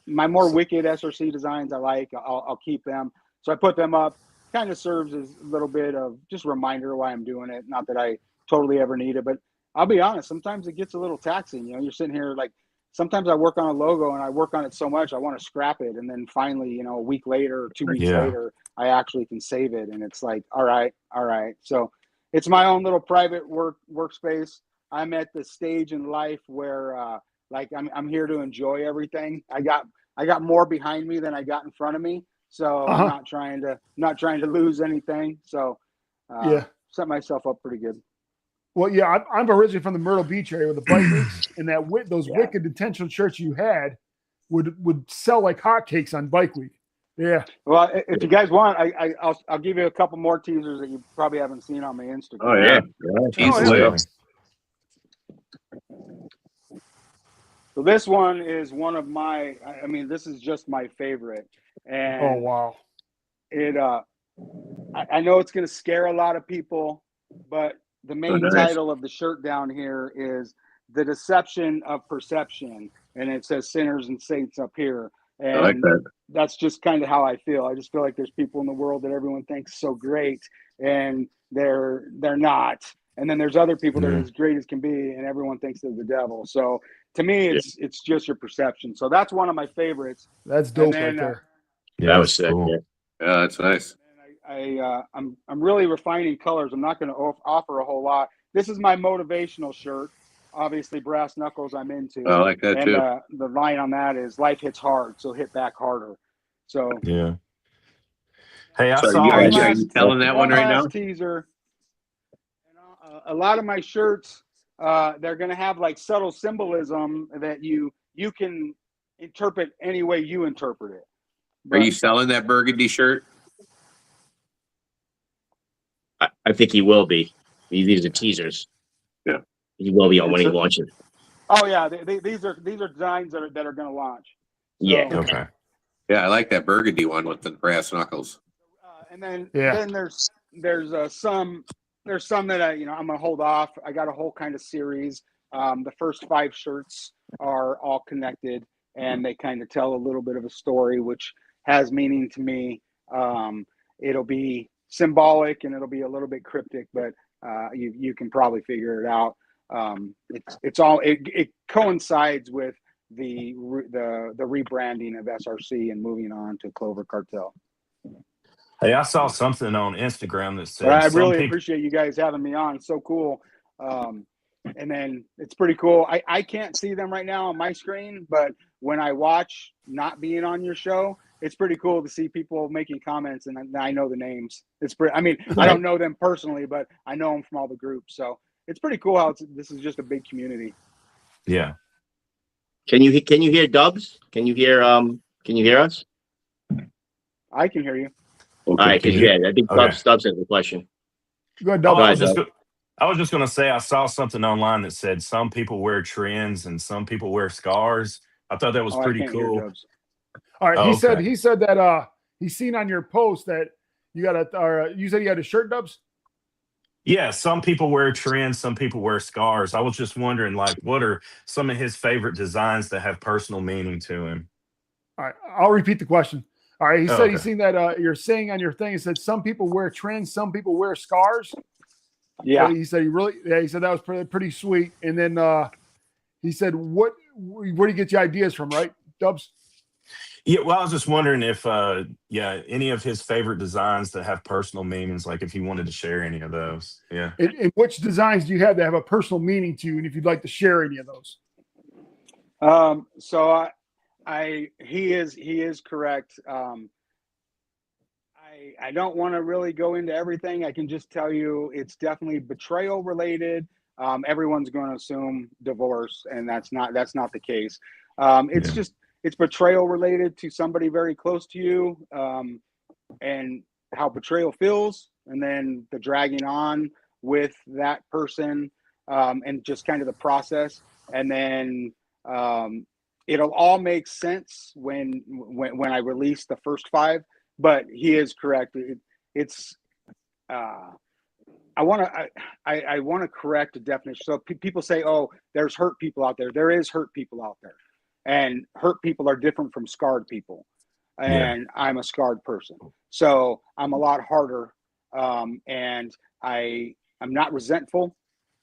My more wicked SRC designs I'll keep them. So I put them up. Kind of serves as a little bit of just reminder why I'm doing it. Not that I totally ever need it, but I'll be honest, sometimes it gets a little taxing. You're sitting here like, sometimes I work on a logo and I work on it so much I want to scrap it, and then finally, a week later or 2 weeks later, I actually can save it, and it's like, all right. So it's my own little private workspace. I'm at the stage in life where I'm here to enjoy everything. I got more behind me than I got in front of me, so I'm not trying to lose anything. So set myself up pretty good. Well, yeah, I'm originally from the Myrtle Beach area with the bike weeks, and those wicked intentional shirts you had would sell like hotcakes on Bike Week. Yeah. Well, if you guys want, I'll give you a couple more teasers that you probably haven't seen on my Instagram. Oh yeah. So this one is one of my. I mean, this is just my favorite. And oh wow. I know it's going to scare a lot of people, but the main nice. title of the shirt down here is The Deception of Perception. And it says sinners and saints up here. And I like that. that's just kind of how I feel. I just feel like there's people in the world that everyone thinks so great, and they're not. And then there's other people that are as great as can be, and everyone thinks they're the devil. So to me, it's just your perception. So that's one of my favorites. That's dope then, right there. Yeah, That was sick. cool. Yeah. Yeah, that's nice. I'm really refining colors. I'm not going to offer a whole lot. This is my motivational shirt. Obviously, brass knuckles I'm into. I like that and too. the line on that is life hits hard, so hit back harder. So Yeah. Hey, I So saw. are last- you telling that one right now? last teaser. A lot of my shirts, they're going to have like subtle symbolism that you can interpret any way you interpret it. Are you selling that burgundy shirt? I think he will be. These are teasers. Yeah. He will be on when he launches. Oh yeah, these are designs that are going to launch. So, Yeah. Okay. Yeah, I like that burgundy one with the brass knuckles. and then Yeah. there's some that I'm gonna hold off. I got a whole kind of series. The first 5 shirts are all connected, and they kind of tell a little bit of a story, which has meaning to me. It'll be symbolic and it'll be a little bit cryptic, but you can probably figure it out. It coincides with the rebranding of SRC and moving on to Clover Cartel. Hey, I saw something on Instagram that said But I some really people. appreciate you guys having me on. It's so cool. And then it's pretty cool. I can't see them right now on my screen, but when I watch not being on your show, it's pretty cool to see people making comments, and I know the names. It's pretty. I mean, I don't know them personally, but I know them from all the groups. So it's pretty cool how this is just a big community. Yeah. Can you hear Dubs? Can you hear us? I can hear you. All right, because I think Okay. Dubs has a question. Go ahead, Oh, double. I was just going to say I saw something online that said some people wear trends and some people wear scars. I thought that was I pretty can't hear cool. Dubs. All right. Oh, He said that he's seen on your post that you you said you had a shirt, Dubs? Yeah, some people wear trends, some people wear scars. I was just wondering, like, what are some of his favorite designs that have personal meaning to him? All right. I'll repeat the question. All right. He said okay. he's seen that you're saying on your thing, it said some people wear trends, some people wear scars. Yeah. He said he said that was pretty sweet. And then he said, where do you get your ideas from, right, Dubs? Yeah, well, I was just wondering if, any of his favorite designs that have personal meanings, like if he wanted to share any of those. Yeah. And which designs do you have that have a personal meaning to you? And if you'd like to share any of those. So he is correct. I don't want to really go into everything. I can just tell you it's definitely betrayal related. Everyone's going to assume divorce, and that's not the case. It's betrayal related to somebody very close to you, and how betrayal feels, and then the dragging on with that person, and just kind of the process. And then it'll all make sense when I release the first 5. But he is correct. I want to correct the definition. So people say, "Oh, there's hurt people out there." There is hurt people out there, and hurt people are different from scarred people. And I'm a scarred person, so I'm a lot harder. And I'm not resentful,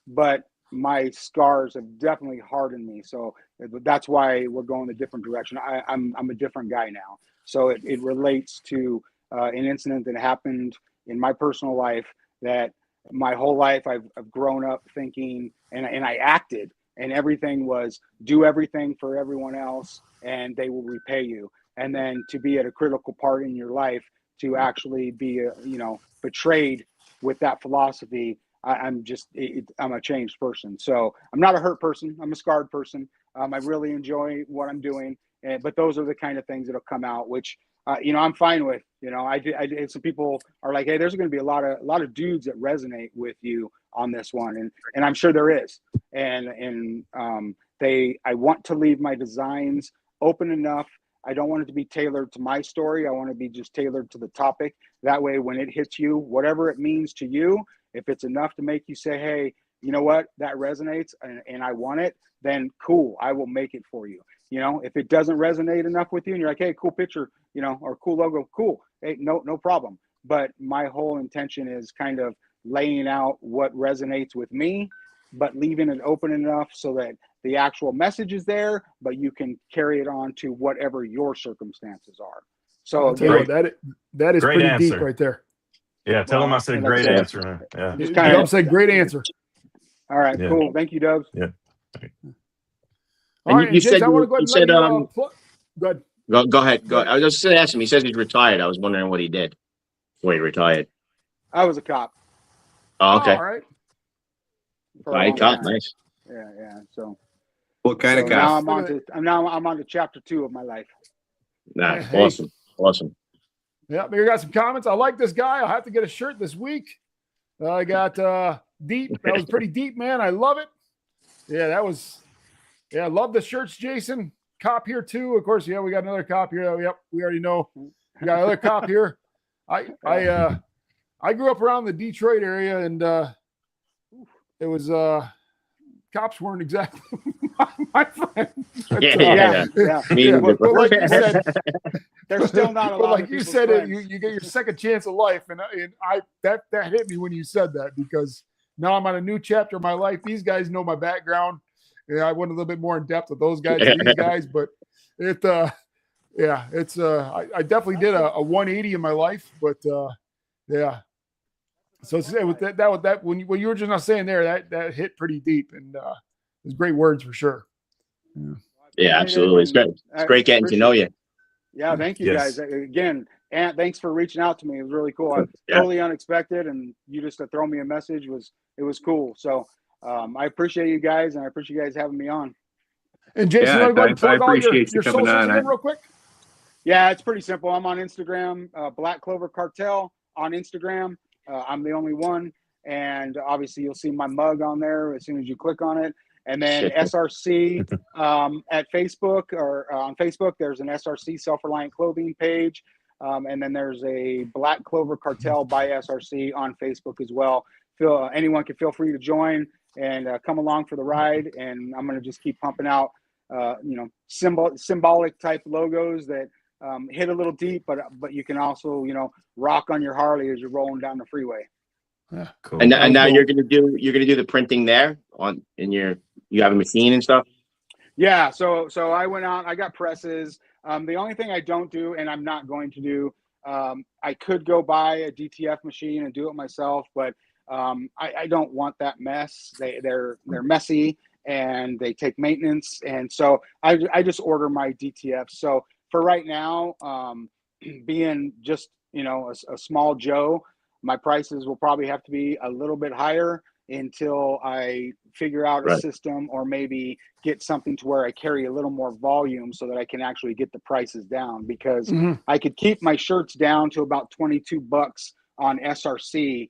but my scars have definitely hardened me. So that's why we're going a different direction. I'm a different guy now. So it relates to an incident that happened in my personal life that my whole life I've grown up thinking, and I acted, and everything was do everything for everyone else and they will repay you. And then to be at a critical part in your life to actually be betrayed with that philosophy, I'm a changed person. So I'm not a hurt person. I'm a scarred person. I really enjoy what I'm doing. But those are the kind of things that'll come out, which, I'm fine with. Some people are like, hey, there's going to be a lot of dudes that resonate with you on this one. And I'm sure there is. And I want to leave my designs open enough I don't want it to be tailored to my story. I want to be just tailored to the topic. That way, when it hits you, whatever it means to you, if it's enough to make you say, hey, you know what, that resonates and I want it, then cool, I will make it for you. You know, if it doesn't resonate enough with you and you're like, hey, cool picture, you know, or cool logo, cool. Hey, no problem. But my whole intention is kind of laying out what resonates with me, but leaving it open enough so that the actual message is there, but you can carry it on to whatever your circumstances are. So I'll tell you what, that is Great pretty answer. deep right there. Yeah, tell him I said great like answer, man. Yeah. Just kind of Dubs said great answer. all right, Yeah. cool. Thank you, Dubs. Yeah. All right, you Jason, said I want to go ahead and let you go ahead. Go ahead. I was just gonna ask him. He says he's retired. I was wondering what he did before he retired. I was a cop. Oh, okay. All right. For a All right, long cop. time. Nice. Yeah. So What kind of now cop? I'm on to chapter 2 of my life. Nah, Hey. awesome. Yeah, we got some comments. I like this guy. I'll have to get a shirt this week. I got deep. That was pretty deep, man. I love it. Yeah, I love the shirts, Jason. Cop here too. Of course, yeah, we got another cop here. Yep, we already know. We got another cop here. I grew up around the Detroit area, and it was cops weren't exactly my friend. But, Yeah. but like you said, There's still not a but lot like of you people's said, friends. you get your second chance of life, and that hit me when you said that, because now I'm on a new chapter of my life. These guys know my background. Yeah, I went a little bit more in depth with those guys than these guys, but I definitely did a 180 in my life, but yeah. So with that when you were just not saying there, that hit pretty deep, and it was great words for sure. Yeah, absolutely. It's great. It's great getting to know you. Yeah, thank you Yes. guys again. And thanks for reaching out to me. It was really cool. Totally unexpected, and you just to throw me a message was cool. So I appreciate you guys, and I appreciate you guys having me on. And Jason, you want to go ahead and plug all your appreciate you coming socials on. again real quick? Yeah, it's pretty simple. I'm on Instagram, Black Clover Cartel on Instagram. I'm the only one, and obviously you'll see my mug on there as soon as you click on it. And then SRC at Facebook, or on Facebook, there's an SRC Self-Reliant Clothing page. And then there's a Black Clover Cartel by SRC on Facebook as well. Anyone can feel free to join and come along for the ride. And I'm going to just keep pumping out, symbolic type logos that hit a little deep, but you can also, rock on your Harley as you're rolling down the freeway. Yeah, Cool. And now you're gonna do the printing there you have a machine and stuff. Yeah, so I went out, I got presses. The only thing I don't do, and I'm not going to do, I could go buy a DTF machine and do it myself, but I don't want that mess. They're messy and they take maintenance, and so I just order my DTF. So for right now, being just a small Joe, my prices will probably have to be a little bit higher until I figure out a system, or maybe get something to where I carry a little more volume so that I can actually get the prices down, because I could keep my shirts down to about $22 on SRC,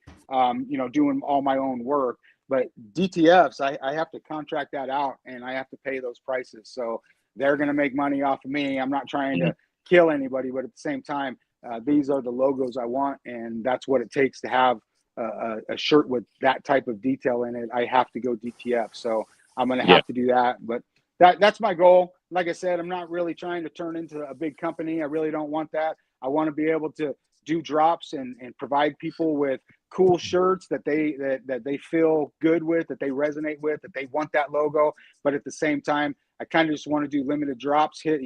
doing all my own work. But DTFs, I have to contract that out, and I have to pay those prices. So they're going to make money off of me. I'm not trying to kill anybody, but at the same time, these are the logos I want, and that's what it takes to have a shirt with that type of detail in it. I have to go DTF, so I'm going to have to do that. But that's my goal. Like I said, I'm not really trying to turn into a big company. I really don't want that. I want to be able to do drops and provide people with cool shirts that they feel good with, that they resonate with, that they want that logo. But at the same time, I kind of just want to do limited drops. Hey,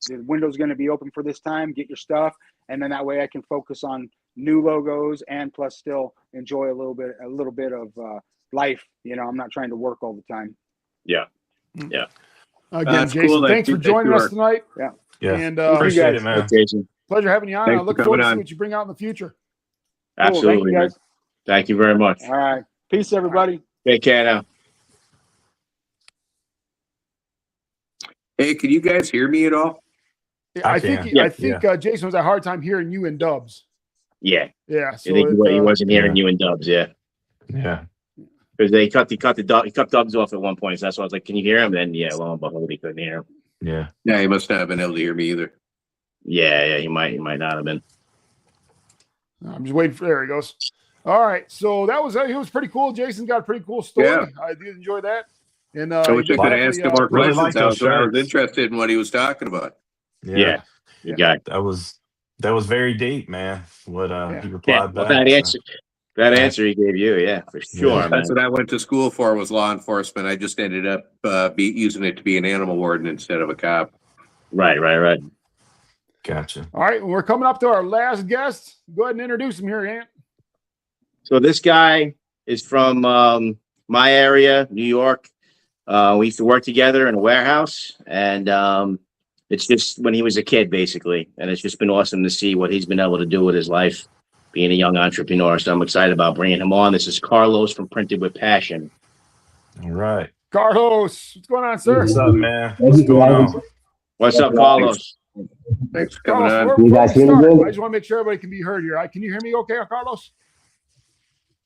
the window's going to be open for this time. Get your stuff, and then that way I can focus on new logos and plus still enjoy a little bit of life. I'm not trying to work all the time. Yeah. Again, Jason, cool. thanks for joining us tonight. Yeah. And Appreciate it, man. Thanks, Jason. pleasure having you on. Thanks I look for forward to coming see on. what you bring out in the future. Cool. Absolutely. Thank you, guys. Thank you very much. All right. Peace, everybody. Take care now. Hey, can you guys hear me at all? I can. think Jason was a hard time hearing you in Dubs. Yeah. Yeah. So I think he wasn't hearing you in Dubs. Yeah. Yeah. Because he cut Dubs off at one point. So that's why I was like, can you hear him? And then, lo and behold, he couldn't hear him. Yeah. Yeah, he must not have been able to hear me either. Yeah, he might not have been. I'm just waiting for. There he goes. All right, so that was it was pretty cool. Jason got a pretty cool story. Yeah. I did enjoy that. And I wish I could ask him more really questions. like I those was shirts. interested in what he was talking about. Yeah. You got it. That was very deep, man. What he replied Well, back. that answer he gave you, yeah, for sure, man. That's what I went to school for, was law enforcement. I just ended up using it to be an animal warden instead of a cop. Right. Gotcha. all right, we're coming up to our last guest. Go ahead and introduce him here, Ant. So this guy is from my area, New York. We used to work together in a warehouse, and it's just when he was a kid, basically. And it's just been awesome to see what he's been able to do with his life, being a young entrepreneur. So I'm excited about bringing him on. This is Carlos from Printed with Passion. All right. Carlos, what's going on, sir? What's up, man? What's going on? What's up, Carlos? Thanks for coming Carlos, on. you guys hear me good? I just want to make sure everybody can be heard here. Can you hear me okay, Carlos?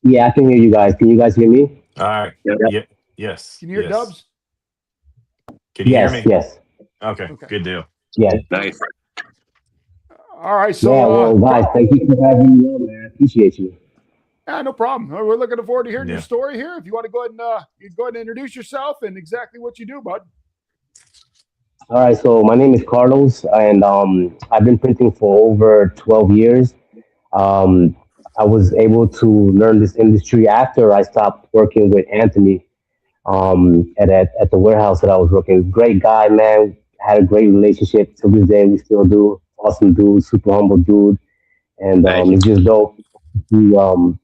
Yeah, I can hear you guys. Can you guys hear me? All right. Yep. Yeah. Yes. Can you hear Dubs? Can you hear me? Yes. Okay. Good deal. Yes. Nice. All right, so Yeah, well, guys, thank you for having me on, man. I appreciate you. no problem. We're looking forward to hearing Yeah. your story here. If you want to go ahead and introduce yourself and exactly what you do, bud. All right, so my name is Carlos, and I've been printing for over 12 years. I was able to learn this industry after I stopped working with Anthony at the warehouse that I was working. Great guy, man. Had a great relationship. To this day, we still do. Awesome dude, super humble dude. And it's just dope to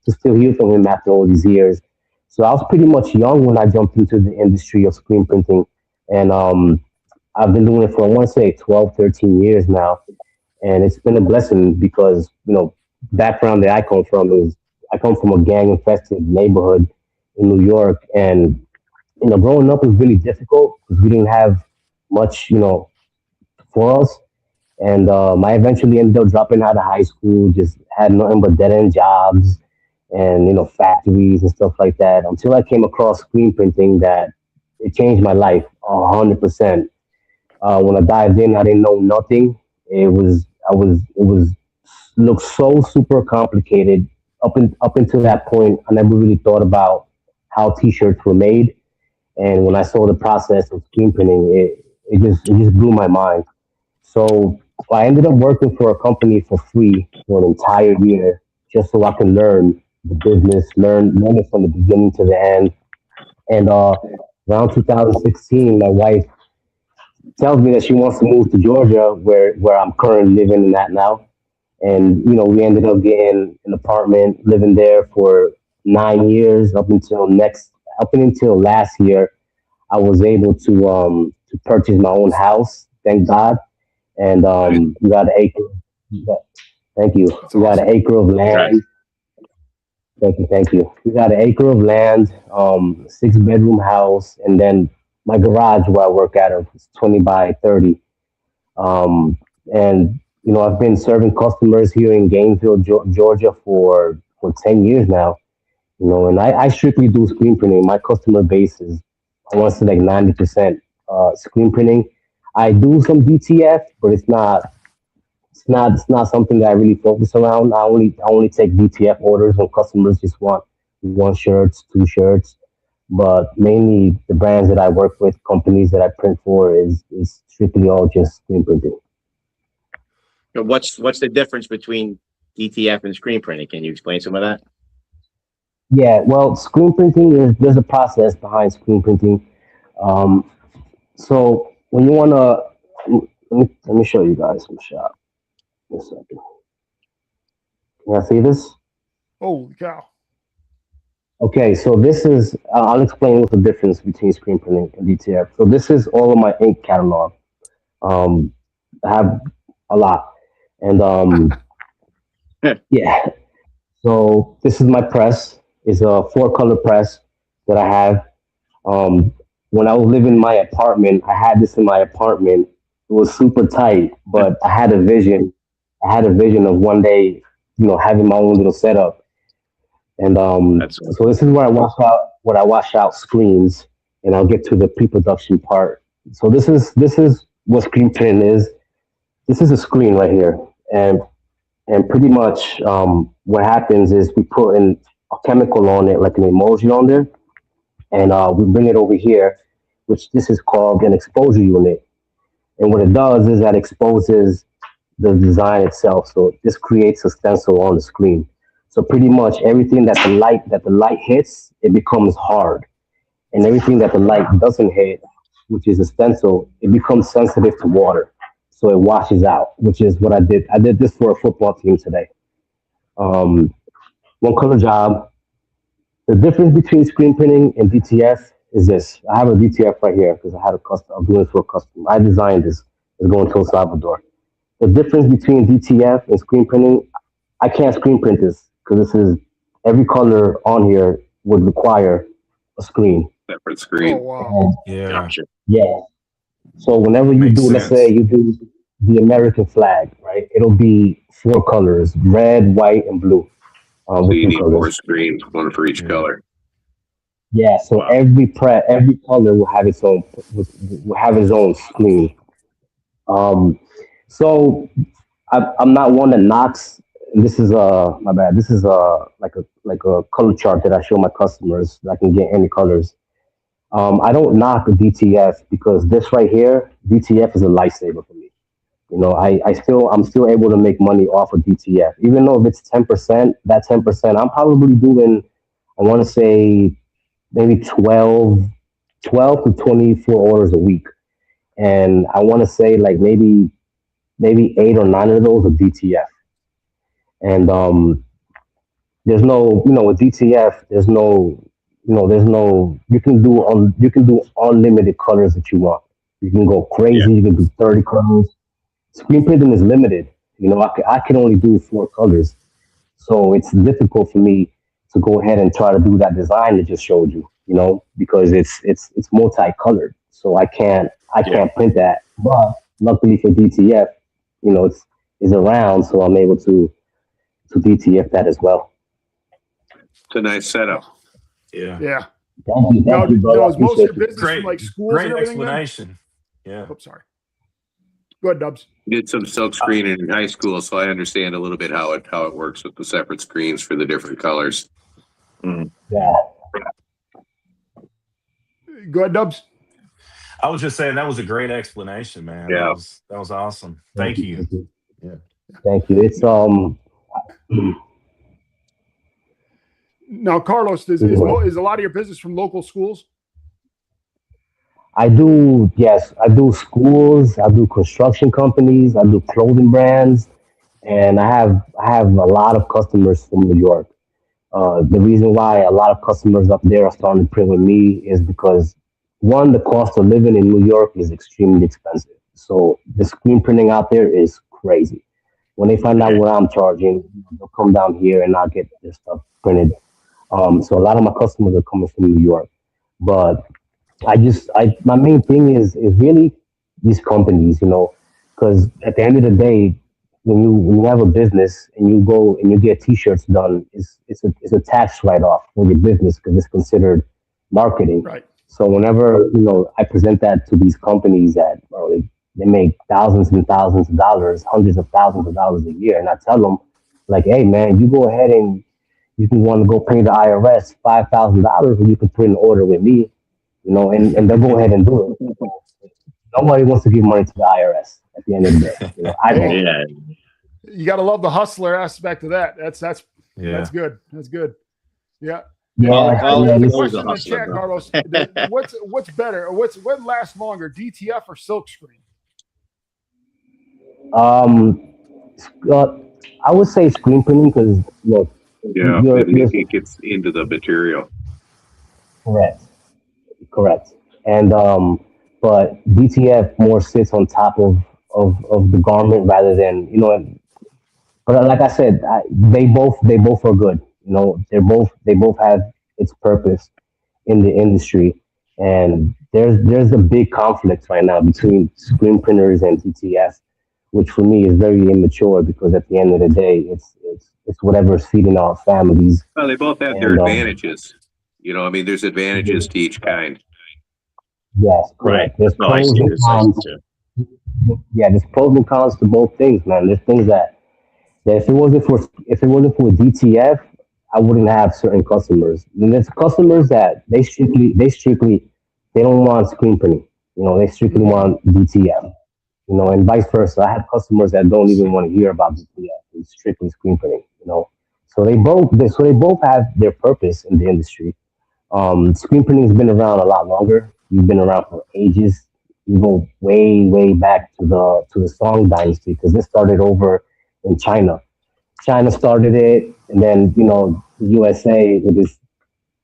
still hear from him after all these years. So I was pretty much young when I jumped into the industry of screen printing. And I've been doing it for, I want to say, 12, 13 years now. And it's been a blessing because, background that I come from is I come from a gang-infested neighborhood in New York. And, growing up was really difficult because we didn't have much, for us. And I eventually ended up dropping out of high school, just had nothing but dead-end jobs and, factories and stuff like that until I came across screen printing that it changed my life 100%. When I dived in, I didn't know nothing. It looked so super complicated. Up until that point, I never really thought about how T-shirts were made. And when I saw the process of screen printing, it just blew my mind. So I ended up working for a company for free for an entire year, just so I can learn the business, learn it from the beginning to the end. And around 2016, my wife tells me that she wants to move to Georgia, where I'm currently living at now. And we ended up getting an apartment, living there for 9 years up until last year. I was able to purchase my own house, thank God. And we got an acre. Thank you. We got an acre of land. Thank you. We got an acre of land, 6-bedroom house, and then my garage where I work at is 20 by 30. And I've been serving customers here in Gainesville, Georgia for 10 years now. And I strictly do screen printing. My customer base is, I want to say, like 90% screen printing. I do some DTF, but it's not something that I really focus around. I only take DTF orders when customers just want 1 shirt, 2 shirts. But mainly the brands that I work with, companies that I print for, is strictly all just screen printing. So what's the difference between DTF and screen printing? Can you explain some of that? Yeah, well, screen printing there's a process behind screen printing. So when you want to, let me show you guys some shot. One second. Can I see this? Holy cow. Okay, so this is, I'll explain what's the difference between screen printing and DTF. So this is all of my ink catalog. I have a lot. And yeah, so this is my press. It's a 4-color press that I have. When I was living in my apartment, I had this in my apartment. It was super tight, but I had a vision. I had a vision of one day, having my own little setup. And so this is where I wash out screens, and I'll get to the pre-production part So this is what screen printing is. This is a screen right here, and pretty much what happens is we put in a chemical on it, like an emoji on there, and we bring it over here, which this is called an exposure unit. And what it does is that exposes the design itself. So this creates a stencil on the screen. So pretty much everything that the light hits, it becomes hard, and everything that the light doesn't hit, which is a stencil, it becomes sensitive to water. So it washes out, which is what I did. I did this for a football team today. Um, one color job. The difference between screen printing and DTF is this. I have a DTF right here because I had a custom. I'm doing it for a customer. I designed this. It's going to El Salvador. The difference between DTF and screen printing, I can't screen print this because this is every color on here would require a screen. Separate Oh screen. wow. Yeah. Gotcha. Yeah. So whenever you Makes do, let's sense. say you do the American flag, right? It'll be four colors: red, white, and blue. So With you two need colors. 4 screens, one for each Yeah. color. Yeah. So Wow. every color will have its own screen. Um, so I'm not one that knocks. This is my bad. This is like a color chart that I show my customers that I can get any colors. I don't knock a DTF because this right here, DTF is a lifesaver for me. You know, I'm still able to make money off of DTF, even though if it's 10%, that 10%, I'm probably doing, I want to say maybe 12 to 24 orders a week. And I want to say like maybe 8 or 9 of those are DTF. And there's no, with DTF, you can do unlimited colors that you want. You can go Yeah. crazy. You can do 30 colors. Screen printing is limited. I can only do 4 colors. So it's difficult for me to go ahead and try to do that design I just showed you, because it's multicolored. So I Yeah. can't print that. But luckily for DTF, it's around, so I'm able to DTF that as well. It's a nice setup. Yeah. Yeah. Thank you, brother. Now I is most of appreciate your you. business from like schools Great and everything? Then? explanation. Yeah. Oh, sorry. Go ahead, Dubs. Did some silk screening in high school, so I understand a little bit how it works with the separate screens for the different colors. Yeah. Go ahead, Dubs. I was just saying that was a great explanation, man. Yeah. That was awesome. Thank you. Thank you. Yeah. Thank you. It's Now, Carlos, is a lot of your business from local schools? I do, yes, I do schools, I do construction companies, I do clothing brands, and I have a lot of customers from New York. The reason why a lot of customers up there are starting to print with me is because one, the cost of living in New York is extremely expensive. So the screen printing out there is crazy. When they find out what I'm charging, they'll come down here and I'll get their stuff printed. So a lot of my customers are coming from New York, but my main thing is really these companies, because at the end of the day, when you have a business and you go and you get T-shirts done, it's a tax write-off for your business because it's considered marketing. Right. So whenever I present that to these companies that they make thousands and thousands of dollars, hundreds of thousands of dollars a year, and I tell them like, hey man, you go ahead and you can want to go pay the IRS $5,000, or you can put an order with me. And they'll go ahead and do it. Nobody wants to give money to the IRS at the end of the day. I don't. Yeah. You got to love the hustler aspect of that. That's Yeah. That's good. That's good. Yeah. Yeah, The this- question in the chat, Carlos, what's better? What lasts longer, DTF or silkscreen? I would say screen printing because look, Yeah. It gets into the material. correct, and but DTF more sits on top of the garment rather than But like I said, they both are good. They both have its purpose in the industry, and there's a big conflict right now between screen printers and DTF, which for me is very immature because at the end of the day, it's whatever's feeding our families. Well, they both have their And, advantages. There's advantages to each kind. Yes, Right. correct. There's Oh, I pros see and this. I see cons. too. Yeah, there's pros and cons to both things, man. There's things that if it wasn't for DTF, I wouldn't have certain customers. And there's customers that they don't want screen printing. You know, they strictly want DTF. You know, and vice versa. I have customers that don't even want to hear about DTF. It's strictly screen printing. You know, so they both have their purpose in the industry. Screen printing has been around a lot longer. We've been around for ages. We go way, way back to the Song Dynasty because this started over in China. China started it, and then the USA with this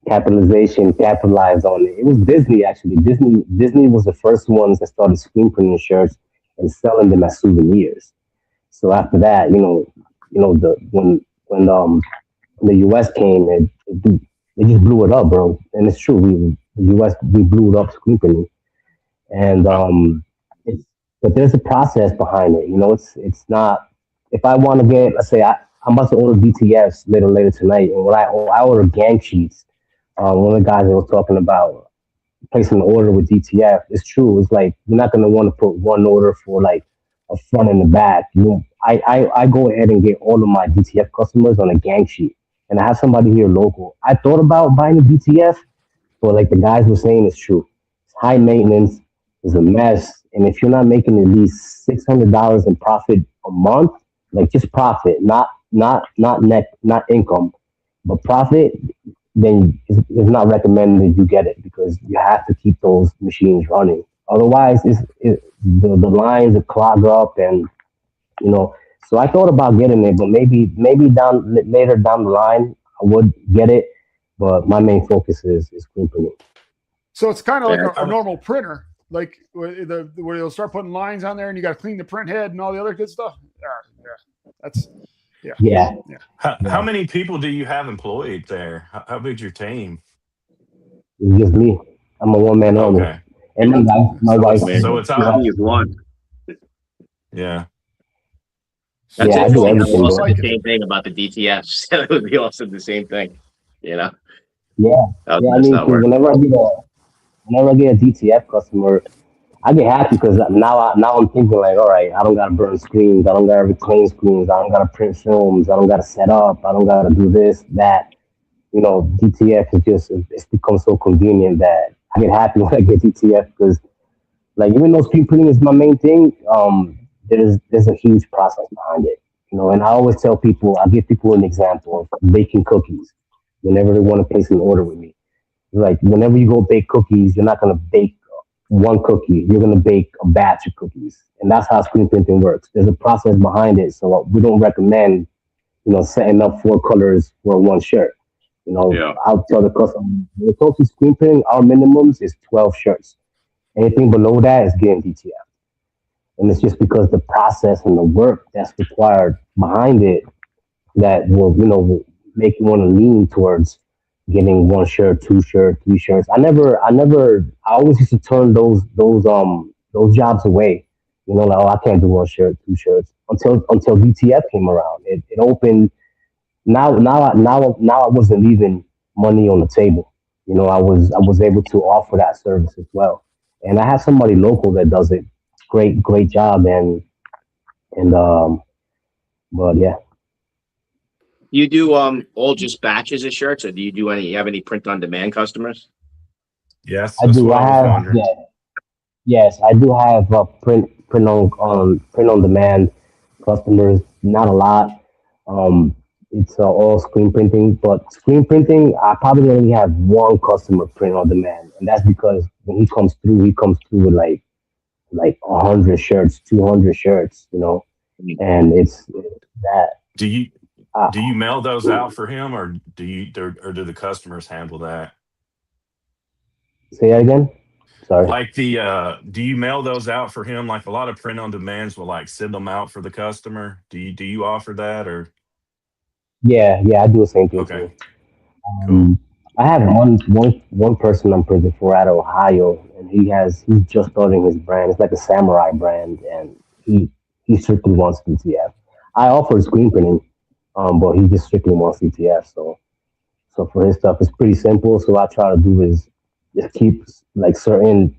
capitalization capitalized on it. It was Disney actually. Disney was the first ones that started screen printing shirts and selling them as souvenirs. So after that, the when the US came, it just blew it up, bro. And it's true. The US we blew it up screen printing, and it's but there's a process behind it. You know, it's not. If I want to get, let's say I'm about to order DTS later tonight, and when I order gang sheets, one of the guys that was talking about placing an order with DTF, it's true. It's like you're not gonna want to put one order for like a front and the back. I go ahead and get all of my DTF customers on a gang sheet, and I have somebody here local. I thought about buying a DTF, but like the guys were saying, it's true. It's high maintenance. It's a mess, and if you're not making at least $600 in profit a month, like just profit, not net, not income, but profit, then it's not recommended you get it because you have to keep those machines running. Otherwise, the lines are clog up, and So I thought about getting it, but maybe later down the line I would get it. But my main focus is screen printing. So it's kind of like Yeah. a normal printer, like where they'll start putting lines on there, and you got to clean the print head and all the other good stuff. Yeah, that's Yeah. How many people do you have employed there? How big's your team? It's just me. I'm a one man army, Okay. and my wife. Man, So it's all is one. Yeah. That's Yeah, I do interesting. I everything, was also bro. the same thing about the DTFs. It would be also the same thing. Yeah, How yeah. I does mean, that 'cause work? whenever I get a DTF customer, I get happy because now I'm thinking like, all right, I don't gotta burn screens, I don't gotta reclaim screens, I don't gotta print films, I don't gotta set up, I don't gotta do this, that. DTF it's become so convenient that I get happy when I get DTF because like even though screen printing is my main thing, there's a huge process behind it. And I always tell people, I give people an example of baking cookies whenever they want to place an order with me. Like whenever you go bake cookies, you're not gonna bake one cookie, you're gonna bake a batch of cookies. And that's how screen printing works. There's a process behind it. So we don't recommend, setting up 4 colors for one shirt. Yeah. I'll tell the customer, when it comes to screen printing, our minimums is 12 shirts. Anything below that is getting DTF. And it's just because the process and the work that's required behind it that will make you want to lean towards getting 1 shirt, 2 shirts, 3 shirts. I always used to turn those jobs away. Like, oh, I can't do 1 shirt, 2 shirts until DTF came around. It opened. Now I wasn't leaving money on the table. I was able to offer that service as well. And I have somebody local that does it. Great job. But yeah. You do all just batches of shirts, or do you have any print on demand customers? Yes, I that's do. what I I was have, wondering. yeah, yes, I do have print on demand customers. Not a lot. It's all screen printing, but screen printing, I probably only have 1 customer print on demand, and that's because when he comes through with like 100 shirts, 200 shirts, and it's that. Do you Uh, do you mail those out for him, or do the customers handle that? Say that again. Sorry. Like do you mail those out for him? Like a lot of print on demands will like send them out for the customer. Do you offer that or? Yeah, I do the same thing Okay, too. cool. I have one person I'm printing for out of Ohio, and he's just starting his brand. It's like a samurai brand, and he strictly wants DTF. I offer screen printing, but he just strictly wants DTF. So for his stuff, it's pretty simple. So what I try to do is just keep like certain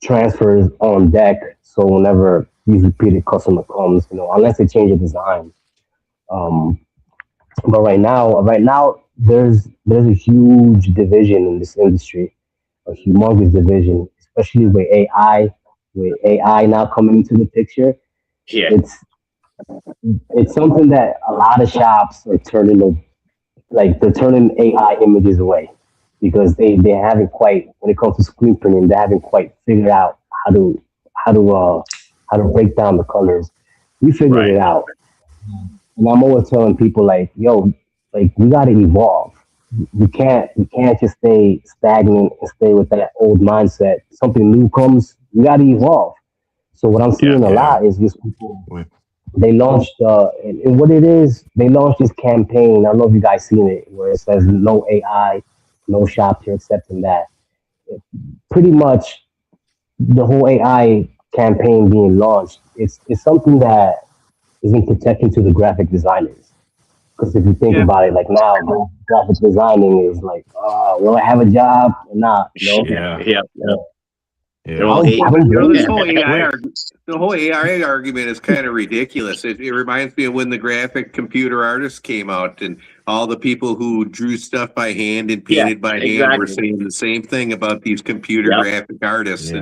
transfers on deck. So whenever these repeated customer comes, unless they change the design. Um, but right now, there's a huge division in this industry, a humongous division, especially with AI now coming into the picture. Yeah. It's something that a lot of shops are they're turning AI images away because they haven't quite, when it comes to screen printing, they haven't quite figured out how to break down the colors. We figured it out, and I'm always telling people like, yo, like we got to evolve. We can't just stay stagnant and stay with that old mindset. Something new comes, we got to evolve. So what I'm seeing a lot is just people. They launched and what it is, they launched this campaign. I don't know if you guys seen it, where it says no AI, no shop here accepting that. Pretty much the whole AI campaign being launched, it's something that isn't protecting to the graphic designers. Because if you think about it, like now, graphic designing is like, will I have a job or not? Yeah. Yeah. Yeah. I This was whole the whole AI argument is kind of ridiculous. It reminds me of when the graphic computer artists came out, and all the people who drew stuff by hand and painted by hand were saying the same thing about these computer graphic artists.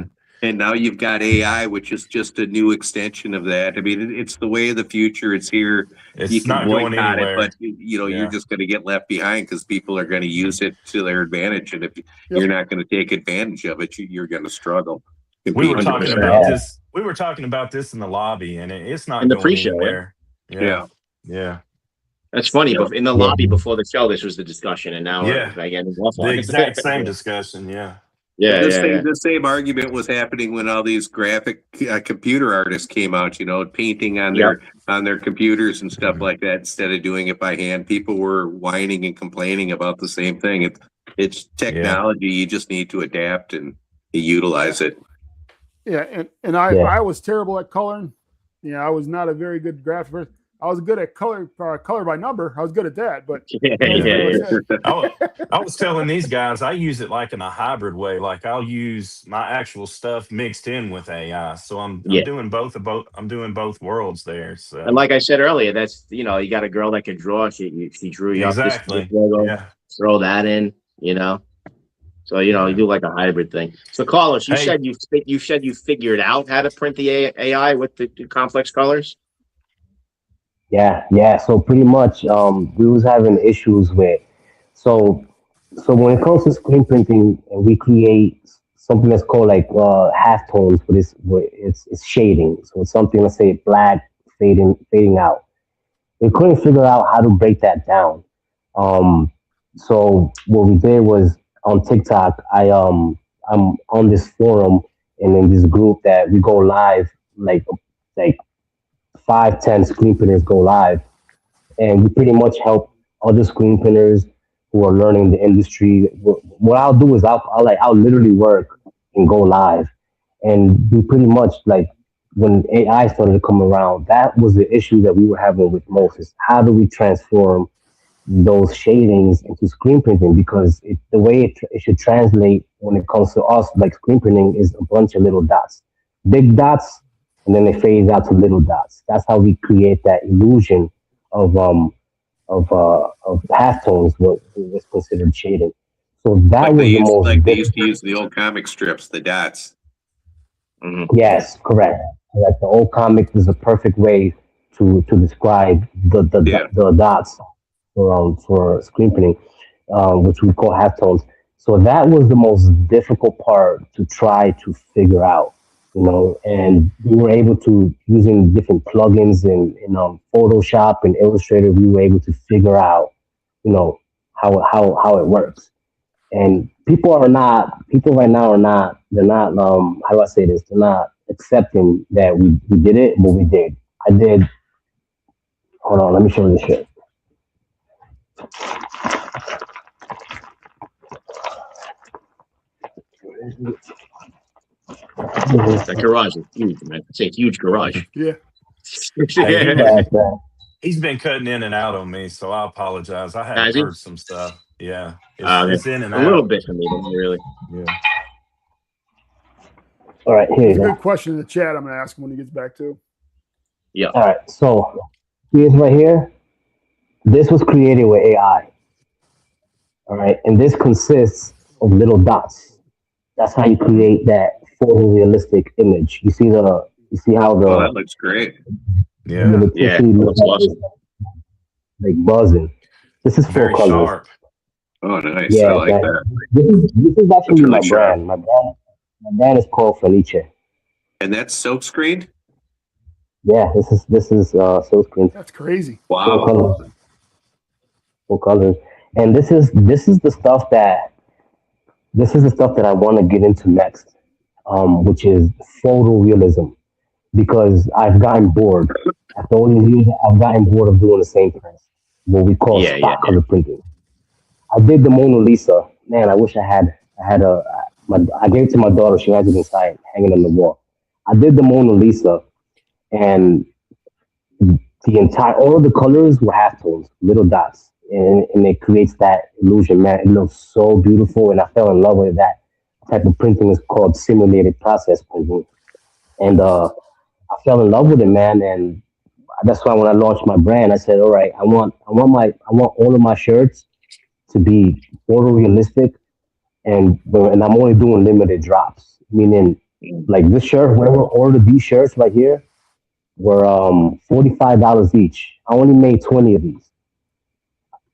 And now you've got AI, which is just a new extension of that. I mean, it's the way of the future. It's here. You It's can not going boycott it, anywhere. but you're just going to get left behind because people are going to use it to their advantage. And if you're not going to take advantage of it, you're going to struggle. We were talking 100%. about this. We were talking about this in the lobby, and it's not In the going pre-show, anywhere. Yeah. Yeah. That's funny, but in the lobby before the show, this was the discussion, and now Yeah. we're again The offline. exact same discussion. Yeah. The same argument was happening when all these graphic computer artists came out, painting on their computers and stuff like that instead of doing it by hand. People were whining and complaining about the same thing. It's technology. You just need to adapt and utilize it. Yeah, and I was terrible at coloring. I was not a very good graphic person. I was good at color by number. I was good at that, but I was telling these guys I use it like in a hybrid way. Like I'll use my actual stuff mixed in with AI. So I'm doing both. I'm doing both worlds there. So and like I said earlier, that's you got a girl that can draw. She drew you up this logo, throw that in. So you do like a hybrid thing. So Carlos, you said you figured out how to print the AI with the complex colors. Yeah. So pretty much, we was having issues with. So when it comes to screen printing, we create something that's called like halftones, but it's shading. So it's something, let's say black fading out. We couldn't figure out how to break that down. So what we did was on TikTok, I'm on this forum and in this group that we go live like 5-10 screen printers go live, and we pretty much help other screen printers who are learning the industry. What I'll do is I'll literally work and go live, and we pretty much like when AI started to come around, that was the issue that we were having with Moses. How do we transform those shadings into screen printing? Because the way it should translate when it comes to us, like screen printing, is a bunch of little dots, big dots, and then it fades out to little dots. That's how we create that illusion of halftones, what was considered shading. So that was the most they used to use the old comic strips, the dots. Mm-hmm. Yes, correct. Like the old comic is a perfect way to describe the dots for screen printing, which we call halftones. So that was the most difficult part to try to figure out. And we were able to, using different plugins in Photoshop and Illustrator, we were able to figure out, how it works. And people right now they're not, how do I say this? They're not accepting that we did it, but we did. Hold on, let me show you this shit. That garage is huge, man. It's a huge garage. Yeah. He's been cutting in and out on me, so I apologize. I haven't heard some stuff. Yeah, it's in and out a little bit for me, but not really. Yeah. All right, here It's you a go. good question in the chat. I'm going to ask him when he gets back to. Yeah. All right, so here's right here. This was created with AI. All right, and this consists of little dots. That's how you create that photorealistic image. You see how Oh, that the looks great. Yeah. Yeah, electricity looks that's awesome. like buzzing. This is full Very colors. sharp. Oh, nice. I Yeah, like that. this is That's actually really my sharp. brand. My brand is called Felice. And that's silk screened? Yeah, this is silk screen, That's crazy. full Wow. colors, full colors, and this is the stuff that I want to get into next, which is photorealism, because I've gotten bored. After all these years, I've gotten bored of doing the same thing, what we call Yeah, yeah, spot color printing. I did the Mona Lisa. Man, I wish I gave it to my daughter. She has it inside, hanging on the wall. I did the Mona Lisa, and all of the colors were halftones, little dots, and it creates that illusion. Man, it looks so beautiful, and I fell in love with that type of printing. Is called simulated process printing, and I fell in love with it, man. And that's why when I launched my brand, I said, all right, I want all of my shirts to be photorealistic, and I'm only doing limited drops. Meaning, like this shirt, whoever ordered these shirts right here were $45 each. I only made 20 of these.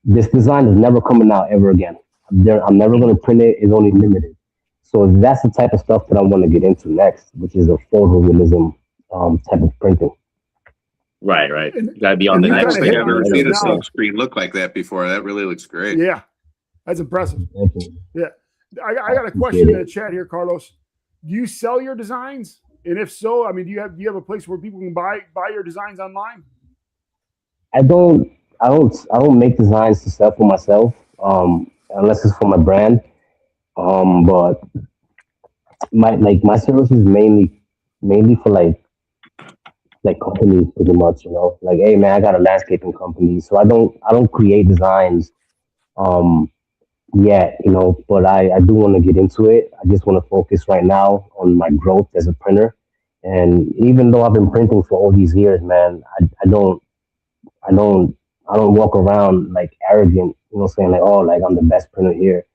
This design is never coming out ever again. I'm never going to print it. It's only limited. So that's the type of stuff that I want to get into next, which is a photorealism type of printing. right, right. And, Got to be on and the you I kind don't next of think hit I've on ever it seen just a now. silk screen look like that before. That really looks great. Yeah, that's impressive. Yeah. I got a Appreciate question in the it. chat here, Carlos. Do you sell your designs? And if so, I mean, do you have a place where people can buy your designs online? I don't make designs to sell for myself, unless it's for my brand. But my service is mainly for like companies pretty much, like, hey man, I got a landscaping company, so I don't create designs yet, but I do want to get into it. I just want to focus right now on my growth as a printer. And even though I've been printing for all these years, man, I don't I don't walk around like arrogant, saying like, oh, like I'm the best printer here.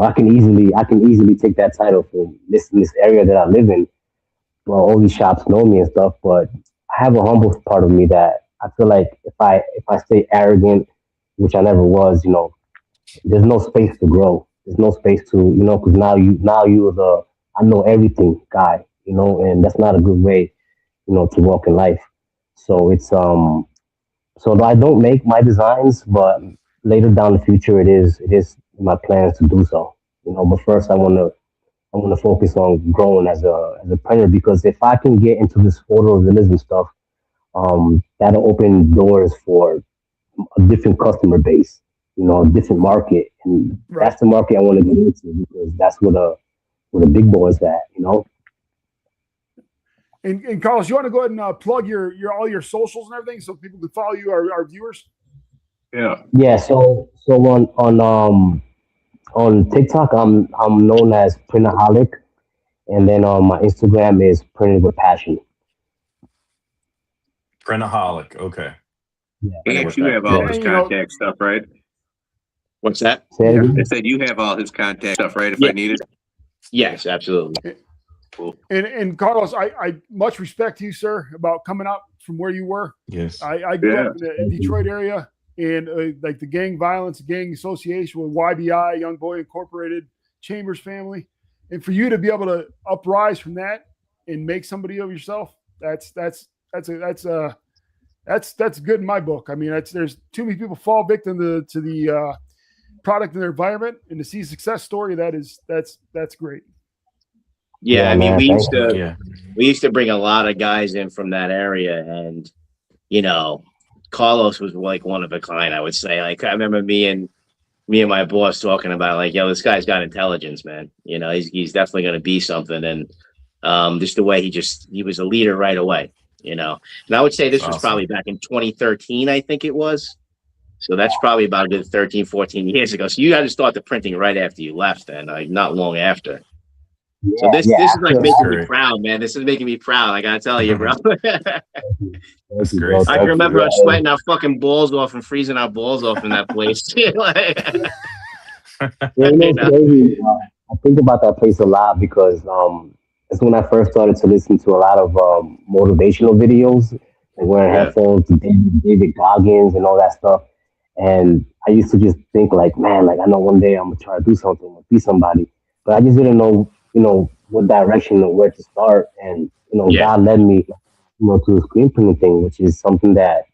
I can easily take that title for this area that I live in. Well, all these shops know me and stuff, but I have a humble part of me that I feel like if I stay arrogant, which I never was, there's no space to grow. There's no space to, because now you're the I know everything guy, and that's not a good way, to walk in life. So so I don't make my designs, but later down the future, it is my plans to do so. But first I want to focus on growing as a printer, because if I can get into this photorealism stuff, that'll open doors for a different customer base, a different market, and Right. that's the market I want to get into, because that's where the big boys at. And Carlos, you want to go ahead and plug your all your socials and everything so people can follow you, our viewers? Yeah. Yeah. So on TikTok, I'm known as Printaholic, and then my Instagram is Printed with Passion. Printaholic. Okay. Yeah. And you have all Yeah, his you know- contact stuff, right? What's that? Say it Yeah. again? I said you have all his contact stuff, right? If Yeah. I need it. Yes, absolutely. And Carlos, I much respect to you, sir, about coming up from where you were. Yes. I grew Yeah. up in the Detroit area, and like the gang violence, gang association with YBI, Young Boy Incorporated, Chambers family, and for you to be able to uprise from that and make somebody of yourself, that's good in my book. I mean, there's too many people fall victim to the product in their environment, and to see a success story, that's great. Yeah, Yeah, I mean, man, we thank used you. to Yeah. we used to bring a lot of guys in from that area, and Carlos was like one of a kind. I would say, like, I remember me and my boss talking about, like, yo, this guy's got intelligence, man. He's definitely going to be something, and just the way he was a leader right away. And I would say this was Awesome. probably back in 2013, I think it was. So that's probably about a good 13, 14 years ago. So you had to start the printing right after you left, then, like, not long after. So Yeah, this yeah. this is like After, That's making me great. proud, man. This is making me proud. I gotta tell you, bro. thank That's you, great bro. I can stuff. Thank you. remember Yeah, us sweating our fucking balls off and freezing our balls off in that place. yeah, you know, You it's know? crazy. I think about that place a lot because it's when I first started to listen to a lot of motivational videos, like wearing Yeah, headphones, to David Goggins, and all that stuff. And I used to just think like, man, like I know one day I'm gonna try to do something, I'm gonna be somebody, but I just didn't know, what direction or where to start. And yeah, God led me, to the screen printing thing, which is something that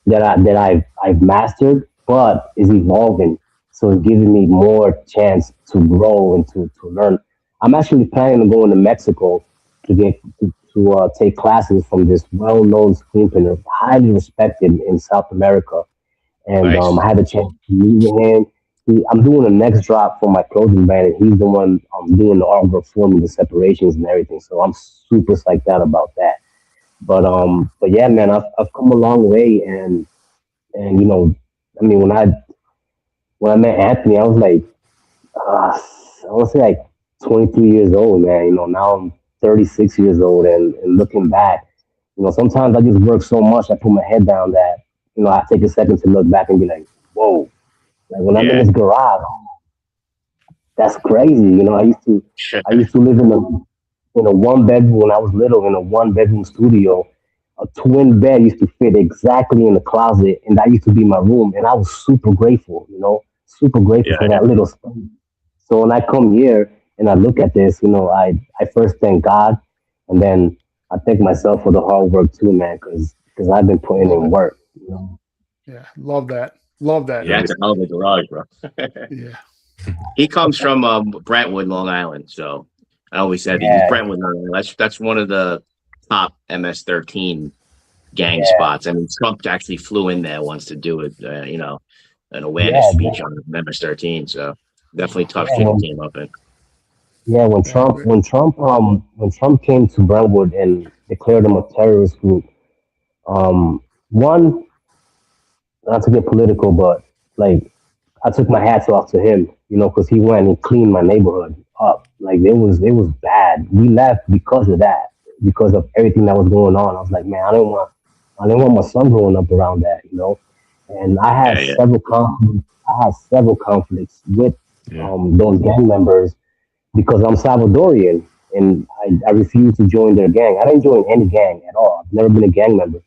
I've mastered, but is evolving. So it's giving me more chance to grow and to learn. I'm actually planning on going to Mexico to take classes from this well-known screen printer, highly respected in South America. And nice. I had a chance to meet with him. I'm doing the next drop for my clothing brand, and he's the one doing the artwork for me, the separations and everything. So I'm super psyched out about that. But yeah, man, I've come a long way, and I mean, when I met Anthony, I was like, I want to say like 23 years old, man. Now I'm 36 years old, and looking back, sometimes I just work so much, I put my head down that I take a second to look back and be like, whoa, like when I'm in Yeah, this garage, that's crazy. I used to live in a one bedroom when I was little, in a one bedroom studio. A twin bed used to fit exactly in the closet, and that used to be my room. And I was super grateful, super grateful yeah, for that little space. So when I come here and I look at this, I first thank God, and then I thank myself for the hard work too, man, because I've been putting Love in it. work. Yeah, love that. Love that. yeah. It's a hell of a garage, bro. Yeah. He comes from Brentwood, Long Island. So I always said he's Yeah, Brentwood, Long Island. That's one of the top MS-13 gang yeah, spots. I mean, Trump actually flew in there once to do it, an awareness yeah, speech on MS-13. So definitely tough yeah. shit he came up in. Yeah, when Yeah. Trump when Trump when Trump came to Brentwood and declared them a terrorist group, one, not to get political, but like I took my hats off to him, because he went and cleaned my neighborhood up. Like it was bad. We left because of that, because of everything that was going on. I was like, man, I didn't want my son growing up around that. And I had Yeah, yeah, several conflicts. I had several conflicts with Yeah. those gang members because I'm Salvadorian and I refuse to join their gang. I didn't join any gang at all. I've never been a gang member.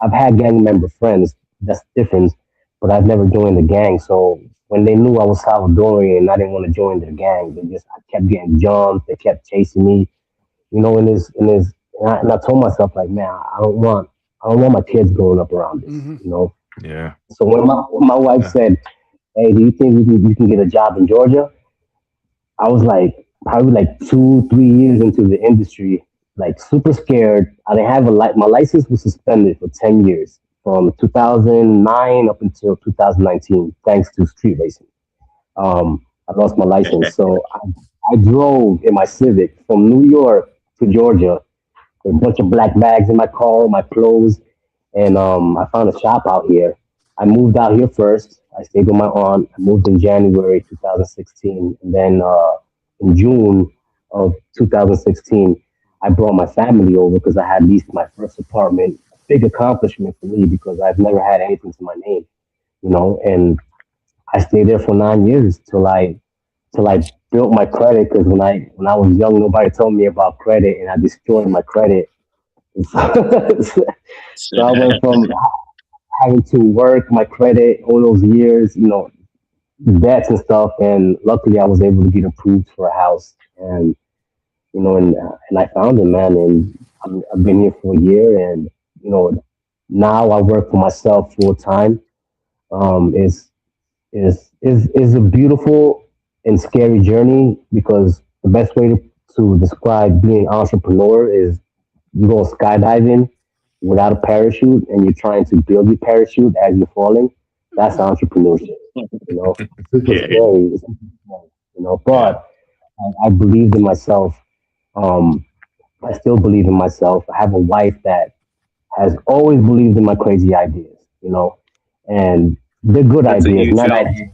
I've had gang member friends. That's different, but I've never joined the gang. So when they knew I was Salvadorian and I didn't want to join their gang, I kept getting jumped. They kept chasing me. And I told myself like, man, I don't want my kids growing up around this. Mm-hmm. Yeah. So when my wife Yeah. said, "Hey, do you think you can get a job in Georgia?" I was like probably like 2, 3 years into the industry, like super scared. I didn't have a my license was suspended for 10 years from 2009 up until 2019, thanks to street racing. I lost my license. So I drove in my Civic from New York to Georgia with a bunch of black bags in my car, my clothes, and I found a shop out here. I moved out here first. I stayed with my aunt. I moved in January 2016, and then in June of 2016, I brought my family over because I had leased my first apartment. A big accomplishment for me because I've never had anything to my name. And I stayed there for 9 years till I built my credit. Because when I was young, nobody told me about credit, and I destroyed my credit. So I went from having to work my credit all those years, debts and stuff. And luckily, I was able to get approved for a house, and I found it, man. And I've been here for a year, and now I work for myself full time. Is a beautiful and scary journey because the best way to describe being an entrepreneur is you go skydiving without a parachute and you're trying to build your parachute as you're falling. That's entrepreneurship. Super yeah, yeah. scary. It's super scary, Yeah. but I believed in myself. Um, I still believe in myself. I have a wife that has always believed in my crazy ideas, and they're good That's a ideas, huge not help. ideas.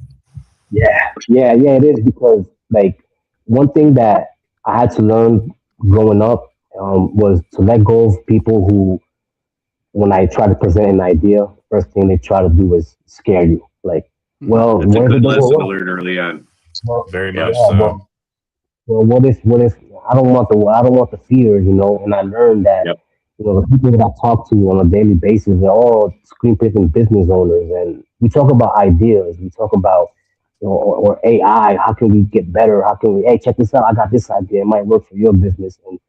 Yeah, yeah, yeah, it is because like one thing that I had to learn growing up was to let go of people who, when I try to present an idea, first thing they try to do is scare you. Like, well, That's a what if it good doesn't lesson to work? learn early on. Well, Very yeah, much so. well, what if I don't want the fear, you know? And I learned that, Yep. you know, the people that I talk to on a daily basis, they're all screen printing business owners, and we talk about ideas. We talk about, you know, or AI. How can we get better? How can we? Hey, check this out. I got this idea. It might work for your business, and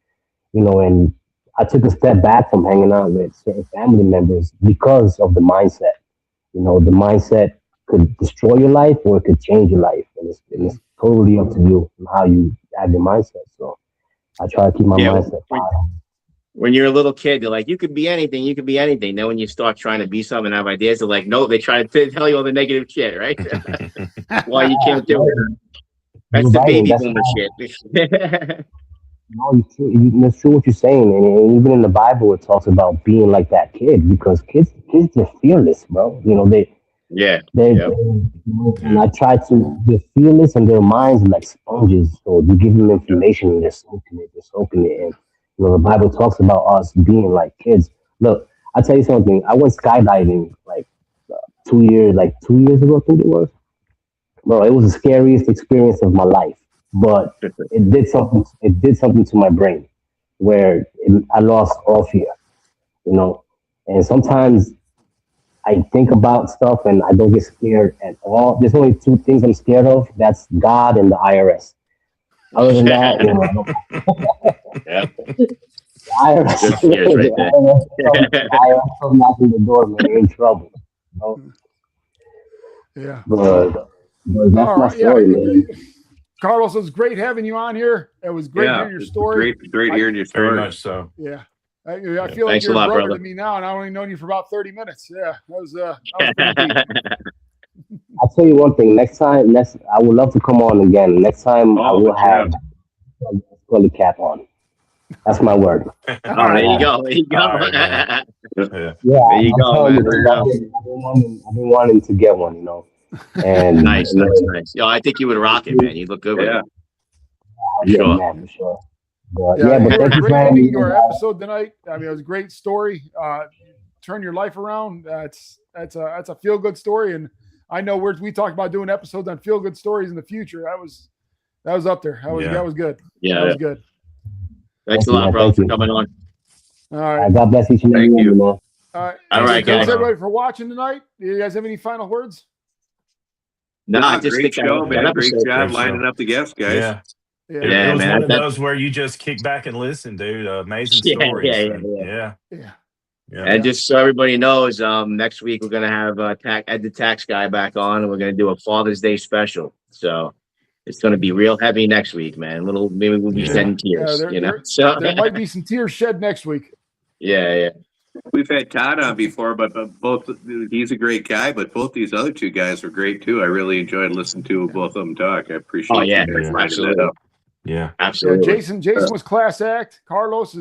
you know, and I took a step back from hanging out with certain family members because of the mindset. You know, the mindset could destroy your life or it could change your life, and it's totally up to you and how you have your mindset. So I try to keep my Yeah. mindset high. When you're a little kid, they're like, you could be anything, you could be anything. Then when you start trying to be something and have ideas, they're like, no, they try to tell you all the negative shit, right? Why you can't do it. That's You're the right, and baby that's boomer shit. no, it's true what you're saying, and even in the Bible, it talks about being like that kid because kids are fearless, bro. You know, Yeah. they Yep. and I try to they're fearless and their minds are like sponges. So you give them information and they're soaking it, and you know the Bible talks about us being like kids. Look, I'll tell you something. I went skydiving like 2 years ago, I think it was. Bro, it was the scariest experience of my life, but it did something. It did something to my brain, where I lost all fear. You know, and sometimes I think about stuff and I don't get scared at all. There's only two things I'm scared of. That's God and the IRS. Other than that, you know, Yeah. the IRS, Good scares right there. the IRS comes knocking the door, man, you're in trouble. You know? Yeah. But that's All my right. Yeah. story, man. Carlos, it was great having you on here. It was great Yeah, hearing your story. great hearing your Very story. much so. Yeah. I feel like Thanks a you're a lot, brother brother. to me now, and I've only known you for about 30 minutes. Yeah. That was pretty deep. I'll tell you one thing. I would love to come on again. Next time I Oh, will but yeah. have a Scully cap on. That's my word. All Oh, right. there you go. There you go. All right, man. Yeah. Yeah, There you I'm go, telling man. you, There you man, go. I've been wanting to get one, you know. And Nice. Yo, I think you would rock it, man. You look good with Yeah. it. For yeah, sure. man, for sure. But, Yeah, yeah, you but were thank you for great having ending me. your episode tonight. I mean, it was a great story. Turn your life around. That's a feel good story, and I know we talked about doing episodes on feel good stories in the future. That was up there. That was good. Yeah. That was good. Thanks a Thank you, lot, man. bro, Thank for you. coming on. All right. God bless each and every Thank one, you. you know. All right. All right, Thanks guys. everybody for watching tonight. Do you guys have any final words? No, I just Great think show, that man. Great episode. job Great lining show. up the guests, guys. Yeah. Yeah. It was man, one of that- those where you just kick back and listen, dude. Amazing Yeah, stories. yeah, And Yeah. yeah. And just so everybody knows, next week we're gonna have Ed the Tax Guy back on, and we're gonna do a Father's Day special. So it's gonna be real heavy next week, man. Maybe we'll be Yeah. shedding tears, there- you know. there- So There might be some tears shed next week. yeah. We've had Todd on before, but both he's a great guy, but both these other two guys were great too. I really enjoyed listening to both of them talk. I appreciate Oh, yeah. you guys lining that Absolutely. up. Yeah. Yeah, Absolutely. Jason was class act. Carlos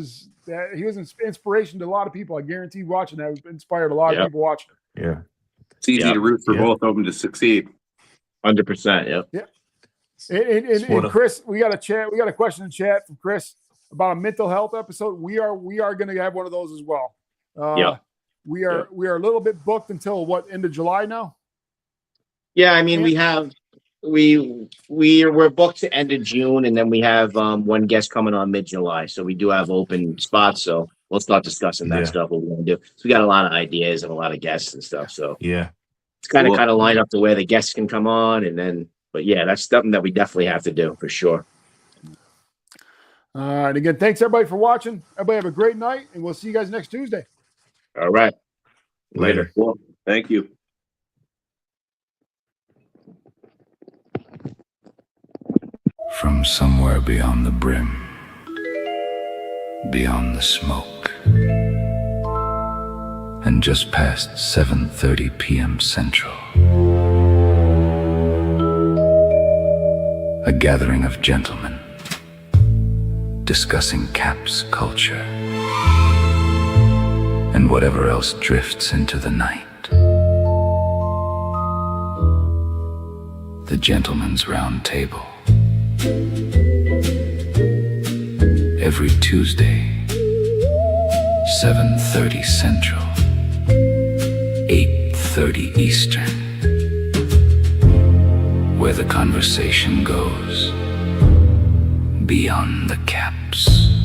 he was an inspiration to a lot of people. I guarantee watching that inspired a lot of Yep. people watching it. Yeah. It's easy Yeah. to root for Yeah. both of them to succeed. 100%. Yep. And Chris, we got a question in chat from Chris about a mental health episode. We are going to have one of those as well. Yeah. We are a little bit booked until end of July now. Yeah, I mean, we're booked to end of June, and then we have one guest coming on mid-July. So we do have open spots. So we'll start discussing that Yeah. stuff. What we're gonna do. So we got a lot of ideas and a lot of guests and stuff. So Yeah. it's kind Cool. of lined up to where the guests can come on, and then. But yeah, that's something that we definitely have to do for sure. All right. Again, thanks everybody for watching. Everybody have a great night, and we'll see you guys next Tuesday. All right. Later. Well, thank you. From somewhere beyond the brim, beyond the smoke, and just past 7:30 p.m. Central, a gathering of gentlemen discussing Cap's culture and whatever else drifts into the night. The Gentleman's Round Table. every Tuesday, 7:30 Central, 8:30 Eastern, where the conversation goes beyond the caps.